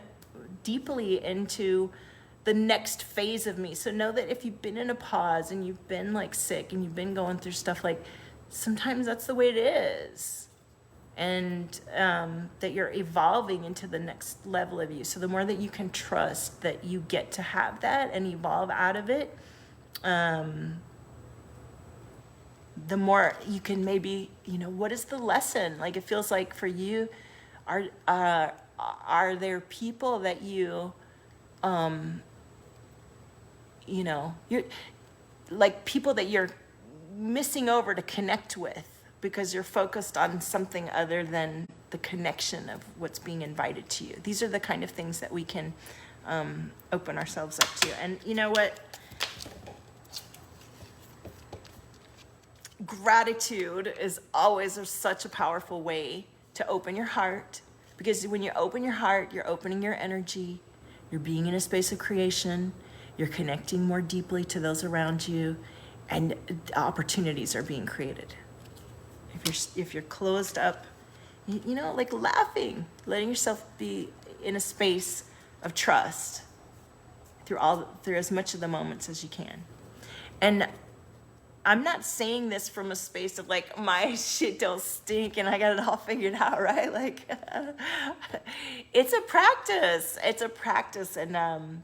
B: deeply into the next phase of me. So know that if you've been in a pause and you've been like sick and you've been going through stuff, like sometimes that's the way it is. And that you're evolving into the next level of you. So the more that you can trust that you get to have that and evolve out of it, the more you can maybe, you know, what is the lesson? Like it feels like for you, are there people that you, you know, you're like people that you're missing over to connect with, because you're focused on something other than the connection of what's being invited to you. These are the kind of things that we can open ourselves up to. And you know what? Gratitude is always such a powerful way to open your heart, because when you open your heart, you're opening your energy, you're being in a space of creation, you're connecting more deeply to those around you, and opportunities are being created. If you're closed up, you know, like laughing, letting yourself be in a space of trust through as much of the moments as you can. And I'm not saying this from a space of like, my shit don't stink and I got it all figured out, right? Like, it's a practice. And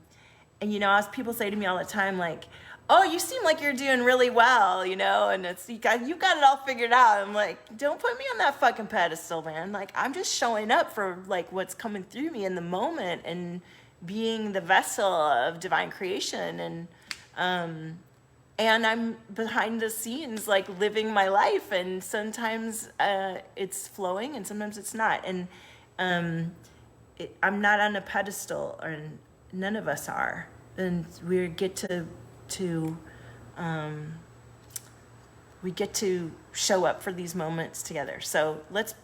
B: And, you know, as people say to me all the time, like, oh, you seem like you're doing really well, you know, and it's, you got it all figured out. I'm like, don't put me on that fucking pedestal, man. Like, I'm just showing up for like what's coming through me in the moment and being the vessel of divine creation. And I'm behind the scenes, like living my life. And sometimes it's flowing and sometimes it's not. And I'm not on a pedestal, or none of us are. And we get to show up for these moments together. So let's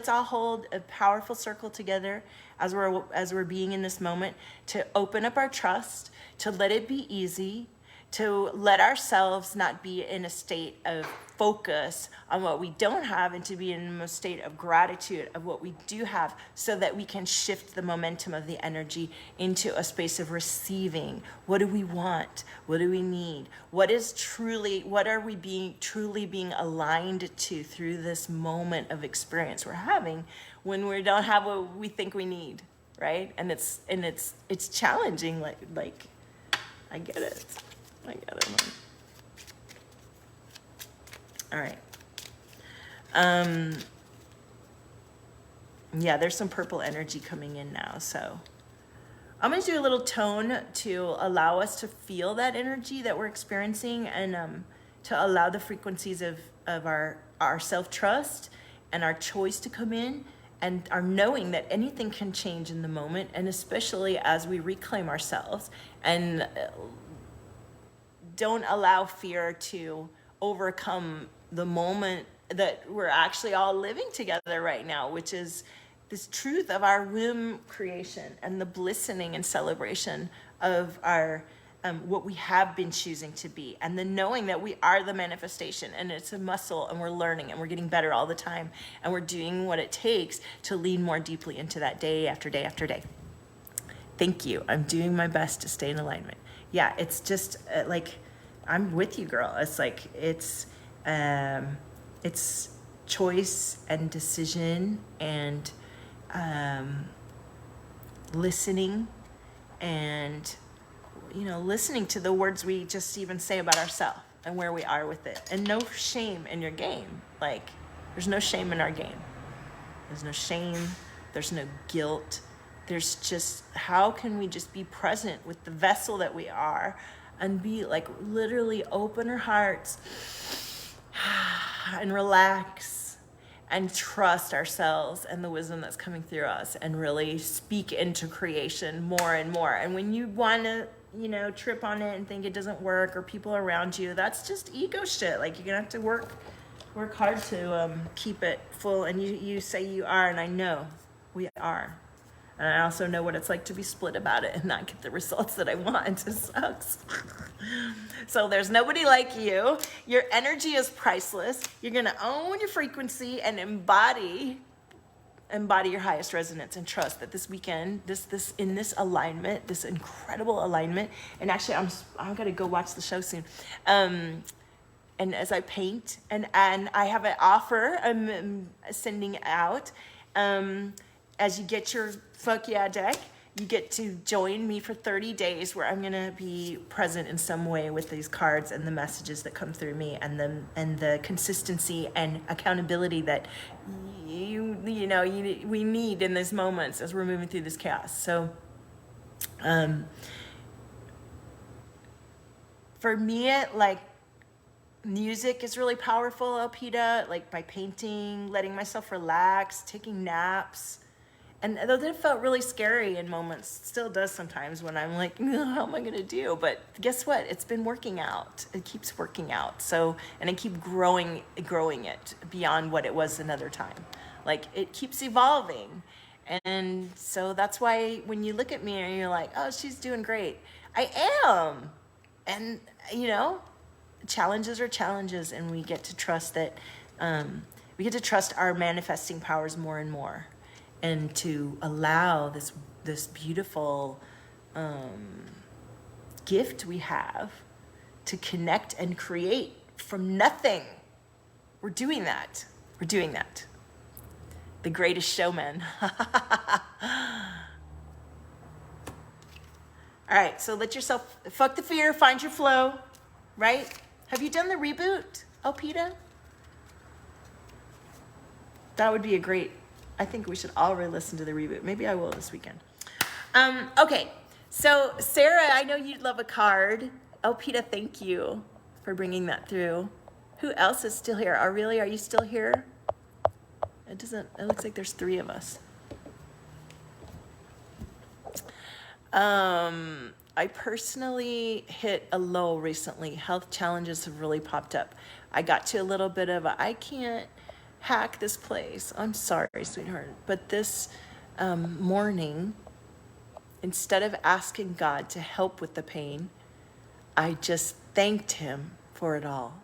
B: all hold a powerful circle together as we're being in this moment, to open up our trust, to let it be easy, to let ourselves not be in a state of focus on what we don't have, and to be in a state of gratitude of what we do have, so that we can shift the momentum of the energy into a space of receiving. What do we want? What do we need? What are we truly being aligned to through this moment of experience we're having, when we don't have what we think we need, right? And it's challenging, like I get it. I get it, man. All right. Yeah, there's some purple energy coming in now. So I'm going to do a little tone to allow us to feel that energy that we're experiencing, and to allow the frequencies of our self-trust and our choice to come in, and our knowing that anything can change in the moment, and especially as we reclaim ourselves and don't allow fear to overcome the moment that we're actually all living together right now, which is this truth of our womb creation and the blissing and celebration of our what we have been choosing to be, and the knowing that we are the manifestation, and it's a muscle, and we're learning, and we're getting better all the time, and we're doing what it takes to lean more deeply into that day after day after day. Thank you. I'm doing my best to stay in alignment. Yeah, it's just like, I'm with you, girl. It's like, it's choice and decision, and listening, and, you know, listening to the words we just even say about ourselves and where we are with it. And no shame in your game. Like, there's no shame in our game. There's no shame. There's no guilt. There's just, how can we just be present with the vessel that we are, and be like, literally open our hearts and relax and trust ourselves and the wisdom that's coming through us, and really speak into creation more and more. And when you want to, you know, trip on it and think it doesn't work, or people around you, that's just ego shit. Like, you're gonna have to work hard to keep it full. And you say you are, and I know we are. And I also know what it's like to be split about it and not get the results that I want. It sucks. So there's nobody like you. Your energy is priceless. You're gonna own your frequency and embody your highest resonance, and trust that this weekend, this in this alignment, this incredible alignment. And actually, I'm gonna go watch the show soon. And as I paint, and I have an offer I'm sending out. As you get your FYEAH deck, you get to join me for 30 days, where I'm gonna be present in some way with these cards and the messages that come through me, and the consistency and accountability that we need in these moments as we're moving through this chaos. So, for me, like, music is really powerful, Alpida, like by painting, letting myself relax, taking naps. And though that felt really scary in moments, it still does sometimes, when I'm like, how am I gonna do? But guess what? It's been working out. It keeps working out. So, and I keep growing it beyond what it was another time. Like, it keeps evolving. And so that's why when you look at me and you're like, oh, she's doing great. I am. And, you know, challenges are challenges, and we get to trust that, we get to trust our manifesting powers more and more, and to allow this beautiful gift we have to connect and create from nothing. We're doing that. We're doing that. The greatest showman. All All right, so let yourself, fuck the fear, find your flow, right? Have you done the reboot, Elpida? That would be a great, I think we should all re-listen to the reboot. Maybe I will this weekend. Okay, so Sarah, I know you'd love a card. Elpida, thank you for bringing that through. Who else is still here? Aurelia, are you still here? It looks like there's 3 of us. I personally hit a low recently. Health challenges have really popped up. I got to a little bit of I can't hack this place. I'm sorry, sweetheart. But this morning, instead of asking God to help with the pain, I just thanked him for it all.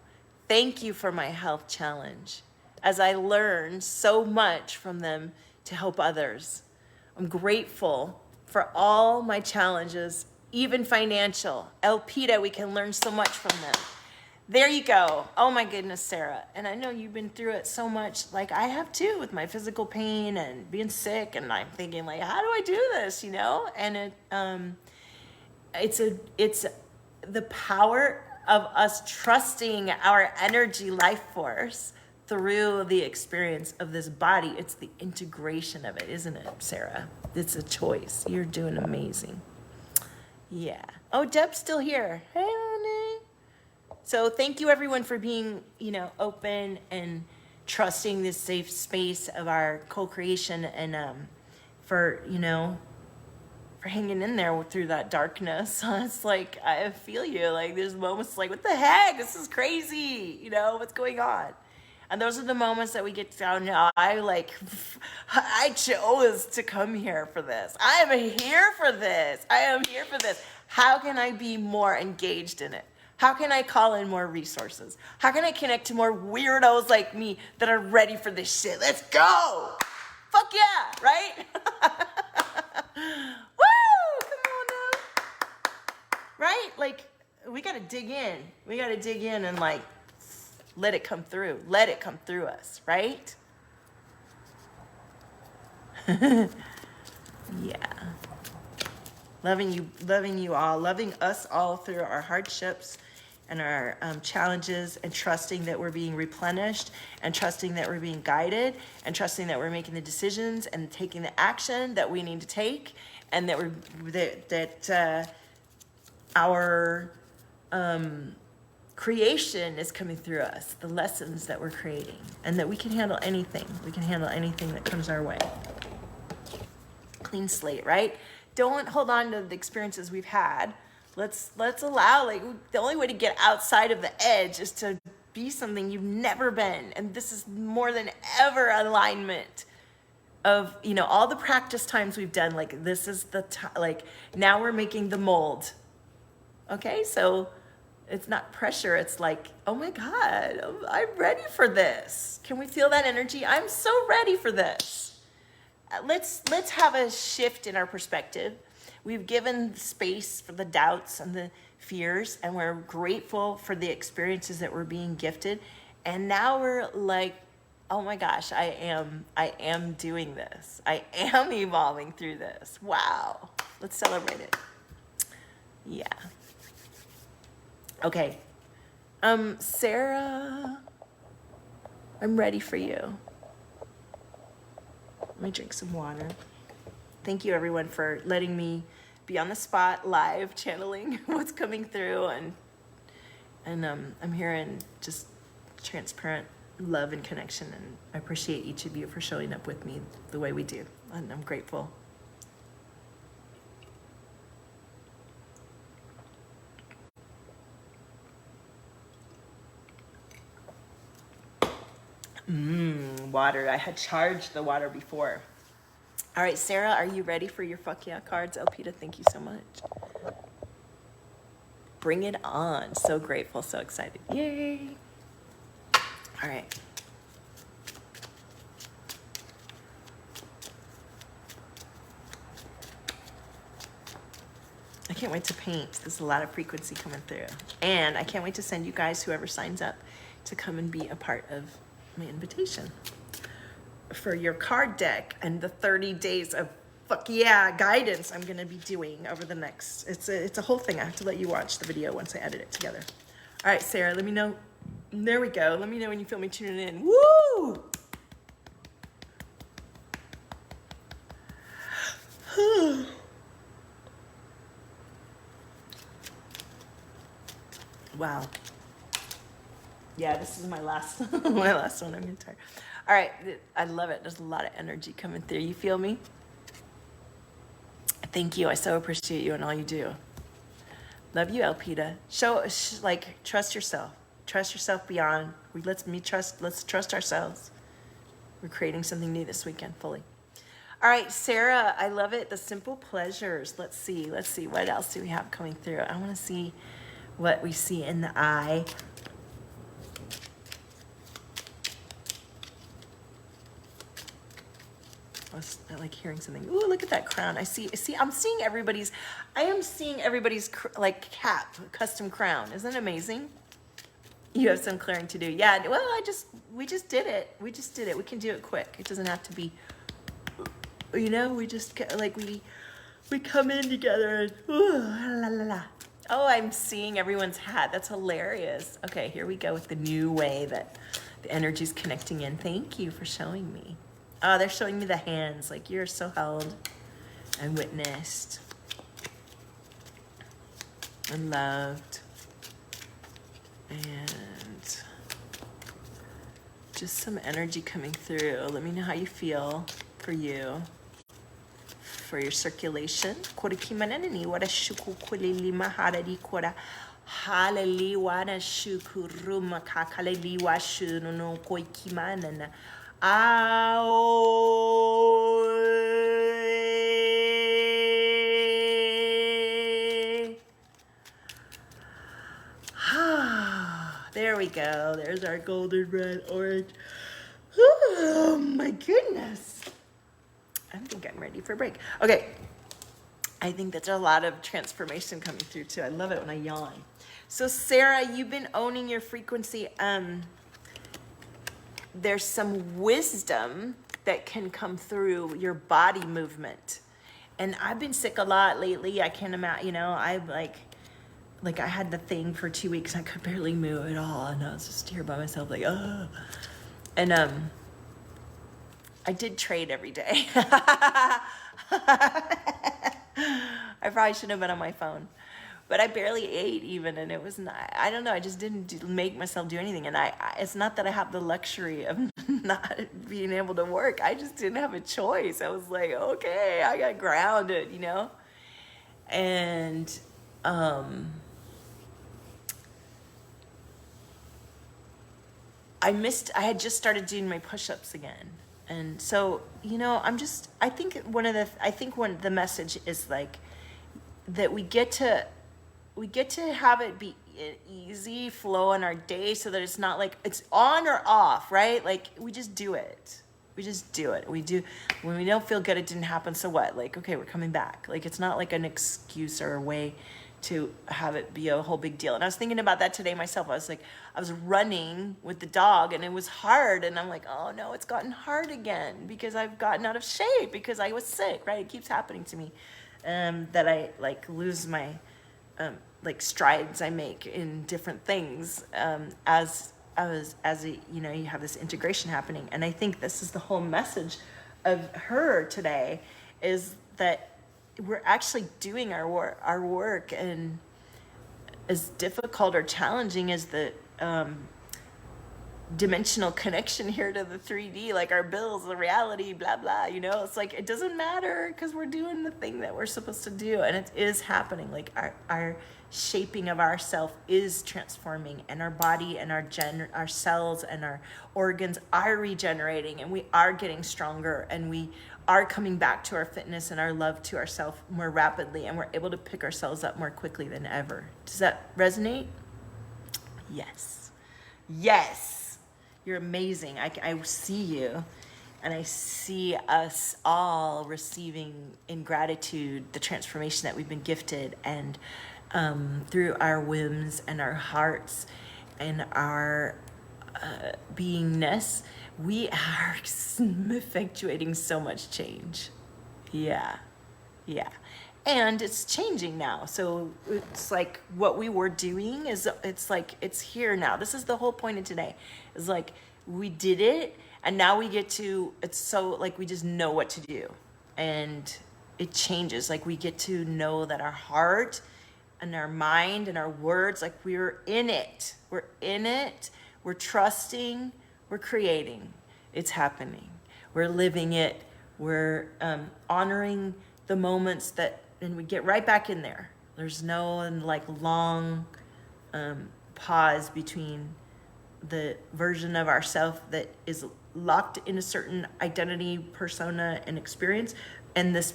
B: Thank you for my health challenge, as I learned so much from them to help others. I'm grateful for all my challenges, even financial. Elpida, we can learn so much from them. There you go. Oh my goodness, Sarah. And I know you've been through it so much, like I have too, with my physical pain and being sick. And I'm thinking, like, how do I do this? You know? And it's the power of us trusting our energy life force through the experience of this body. It's the integration of it, isn't it, Sarah? It's a choice. You're doing amazing. Yeah. Oh, Deb's still here. Hey, honey. So thank you everyone for being, open and trusting this safe space of our co-creation, and for hanging in there through that darkness. It's like, I feel you. Like there's moments like, what the heck? This is crazy. What's going on? And those are the moments that we get down. I chose to come here for this. I am here for this. I am here for this. How can I be more engaged in it? How can I call in more resources? How can I connect to more weirdos like me that are ready for this shit? Let's go. Fuck yeah, right? Woo, come on now. Right? Like, we got to dig in. We got to dig in and let it come through. Let it come through us, right? Yeah. Loving you all, loving us all through our hardships and our challenges, and trusting that we're being replenished, and trusting that we're being guided, and trusting that we're making the decisions and taking the action that we need to take, and that our creation is coming through us, the lessons that we're creating, and that we can handle anything. We can handle anything that comes our way. Clean slate, right? Don't hold on to the experiences we've had. Let's allow, the only way to get outside of the edge is to be something you've never been. And this is more than ever alignment of, all the practice times we've done. This is the time, now we're making the mold. Okay, so it's not pressure. It's like, oh my God, I'm ready for this. Can we feel that energy? I'm so ready for this. Let's have a shift in our perspective. We've given space for the doubts and the fears, and we're grateful for the experiences that we're being gifted. And now we're like, oh my gosh, I am doing this. I am evolving through this. Wow. Let's celebrate it. Yeah. Okay. Sarah, I'm ready for you. Let me drink some water. Thank you everyone for letting me be on the spot live channeling what's coming through, and I'm here in just transparent love and connection, and I appreciate each of you for showing up with me the way we do, and I'm grateful. Water. I had charged the water before. All right, Sarah, are you ready for your fuck yeah cards? Elpida, thank you so much. Bring it on. So grateful, so excited. Yay. All right. I can't wait to paint. There's a lot of frequency coming through. And I can't wait to send you guys, whoever signs up, to come and be a part of my invitation for your card deck and the 30 days of fuck yeah guidance I'm gonna be doing over the next, it's a whole thing. I have to let you watch the video once I edit it together. All right, Sarah, let me know. There we go. Let me know when you feel me tuning in. Woo! Wow. Yeah, this is my last my last one. I'm getting tired. All right, I love it. There's a lot of energy coming through. You feel me? Thank you. I so appreciate you and all you do. Love you, Elpida. Like, trust yourself. Trust yourself beyond. Let's trust ourselves. We're creating something new this weekend fully. All right, Sarah, I love it. The simple pleasures. Let's see. What else do we have coming through? I want to see what we see in the eye. I like hearing something. Ooh, look at that crown. I'm seeing everybody's like cap, custom crown. Isn't it amazing? You have some clearing to do. Yeah, well, we just did it. We can do it quick. It doesn't have to be, we just like, we come in together and, ooh, la la la. Oh, I'm seeing everyone's hat. That's hilarious. Okay, here we go with the new way that the energy's connecting in. Thank you for showing me. Oh, they're showing me the hands. Like, you're so held and witnessed and loved. And just some energy coming through. Let me know how you feel for you. For your circulation. There we go. There's our golden, red, orange. Oh my goodness. I think I'm ready for a break. Okay. I think that's a lot of transformation coming through too. I love it when I yawn. So Sarah, you've been owning your frequency. There's some wisdom that can come through your body movement. And I've been sick a lot lately. I can't imagine, I'm like I had the thing for 2 weeks. I could barely move at all. And I was just here by myself like, oh. And I did trade every day. I probably shouldn't have been on my phone. But I barely ate even, and it was not, I don't know, I just didn't make myself do anything. And it's not that I have the luxury of not being able to work. I just didn't have a choice. I was like, okay, I got grounded, And I had just started doing my push-ups again. And so, I think one of the message is like that we get to have it be an easy flow in our day so that it's not like it's on or off, right? Like we just do it. We do, when we don't feel good, it didn't happen. So what? Like, okay, we're coming back. Like, it's not like an excuse or a way to have it be a whole big deal. And I was thinking about that today myself. I was running with the dog and it was hard. And I'm like, oh no, it's gotten hard again because I've gotten out of shape because I was sick, right? It keeps happening to me. That I like lose my, like strides I make in different things, you have this integration happening. And I think this is the whole message of her today, is that we're actually doing our work, and as difficult or challenging as the dimensional connection here to the 3D, like our bills, the reality, blah, blah, it's like, it doesn't matter because we're doing the thing that we're supposed to do. And it is happening. Like our shaping of ourself is transforming, and our body and our cells and our organs are regenerating, and we are getting stronger, and we are coming back to our fitness and our love to ourselves more rapidly, and we're able to pick ourselves up more quickly than ever. Does that resonate? Yes. You're amazing. I see you, and I see us all receiving in gratitude the transformation that we've been gifted, and through our whims and our hearts and our beingness, we are effectuating so much change. Yeah. Yeah. And it's changing now. So it's like what we were doing is it's like it's here now. This is the whole point of today. Is like we did it and now we get to it's so like we just know what to do. And it changes. Like we get to know that our heart and our mind and our words, like we're in it. We're in it. We're trusting. We're creating. It's happening. We're living it. We're honoring the moments that, and we get right back in there. There's no like long pause between the version of ourself that is locked in a certain identity, persona, and experience, and this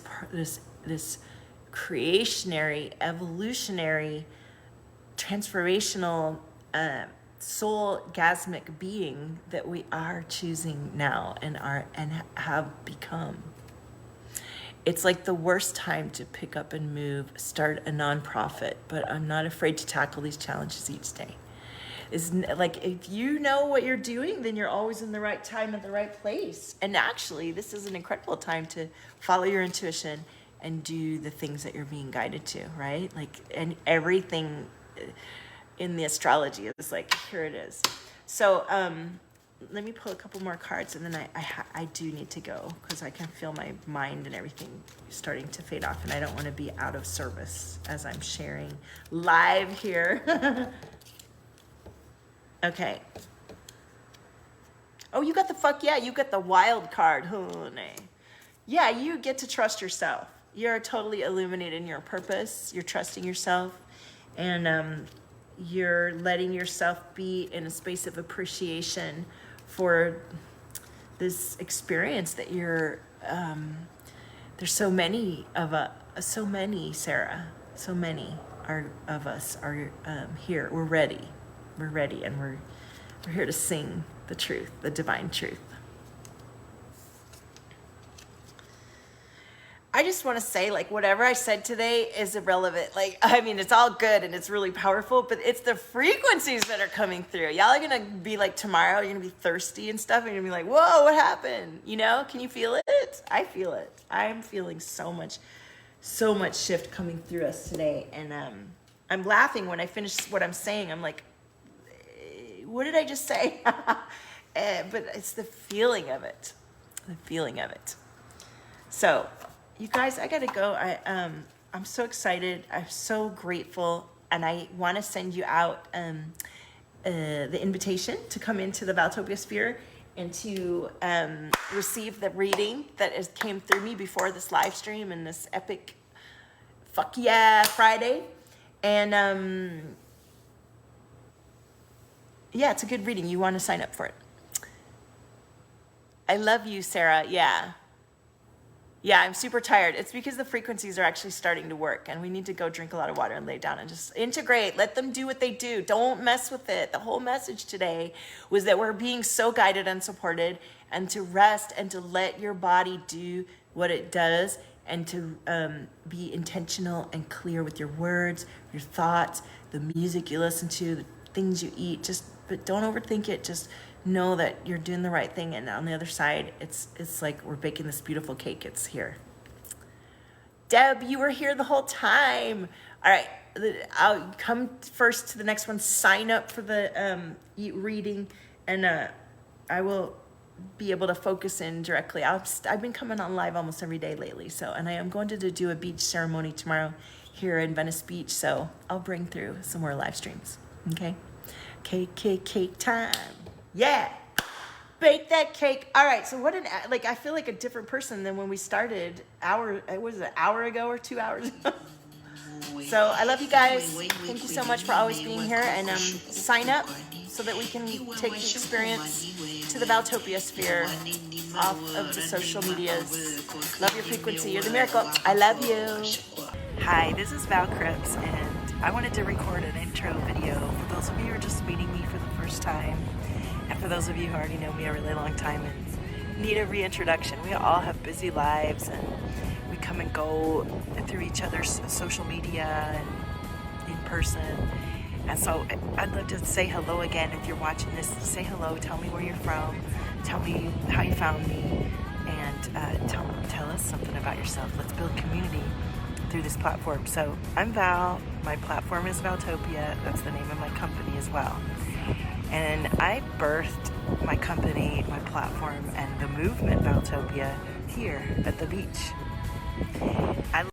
B: creationary, evolutionary, transformational, soul-gasmic being that we are choosing now and have become. It's like the worst time to pick up and move, start a nonprofit, but I'm not afraid to tackle these challenges each day. Is like if you know what you're doing, then you're always in the right time at the right place. And actually, this is an incredible time to follow your intuition and do the things that you're being guided to, right? Like, and everything in the astrology is like, here it is. So let me pull a couple more cards, and then I do need to go because I can feel my mind and everything starting to fade off, and I don't want to be out of service as I'm sharing live here. Okay. Oh, you got the fuck yeah, you got the wild card, honey. Yeah, you get to trust yourself. You're totally illuminated in your purpose. You're trusting yourself, and you're letting yourself be in a space of appreciation for this experience that you're, there's so many of Sarah, so many of us are here. We're ready, and we're here to sing the truth, the divine truth. I just want to say, like, whatever I said today is irrelevant. Like, I mean, it's all good and it's really powerful, but it's the frequencies that are coming through. Y'all are going to be like tomorrow, you're going to be thirsty and stuff. And you're going to be like, whoa, what happened? You know, can you feel it? I feel it. I'm feeling so much shift coming through us today. And I'm laughing when I finish what I'm saying. I'm like, what did I just say? But it's the feeling of it. So, you guys, I gotta go. I'm so excited. I'm so grateful, and I want to send you out the invitation to come into the Valtopia sphere and to receive the reading that came through me before this live stream and this epic fuck yeah Friday. And yeah, it's a good reading. You want to sign up for it. I love you, Sarah. Yeah, I'm super tired. It's because the frequencies are actually starting to work, and we need to go drink a lot of water and lay down and just integrate. Let them do what they do. Don't mess with it. The whole message today was that we're being so guided and supported, and to rest and to let your body do what it does, and to be intentional and clear with your words, your thoughts, the music you listen to, the things you eat. But don't overthink it. Just know that you're doing the right thing, and on the other side, it's like we're baking this beautiful cake. It's here. Deb, you were here the whole time. All right, I'll come first to the next one. Sign up for the reading, and I will be able to focus in directly. I've been coming on live almost every day lately, and I am going to do a beach ceremony tomorrow here in Venice Beach, so I'll bring through some more live streams. Okay, cake time. Yeah, bake that cake. All right, so I feel like a different person than when we started an hour ago or 2 hours ago. So I love you guys. Thank you so much for always being here, and sign up so that we can take the experience to the Valtopia sphere off of the social medias. Love your frequency. You're the miracle. I love you.
A: Hi, this is Val Cripps, and I wanted to record an intro video for those of you who are just meeting me for the first time. And for those of you who already know me a really long time and need a reintroduction, we all have busy lives and we come and go through each other's social media and in person. And so I'd love to say hello again. If you're watching this, say hello, tell me where you're from, tell me how you found me, and tell us something about yourself. Let's build community through this platform. So I'm Val. My platform is Valtopia. That's the name of my company as well. And I birthed my company, my platform, and the movement Valtopia here at the beach. I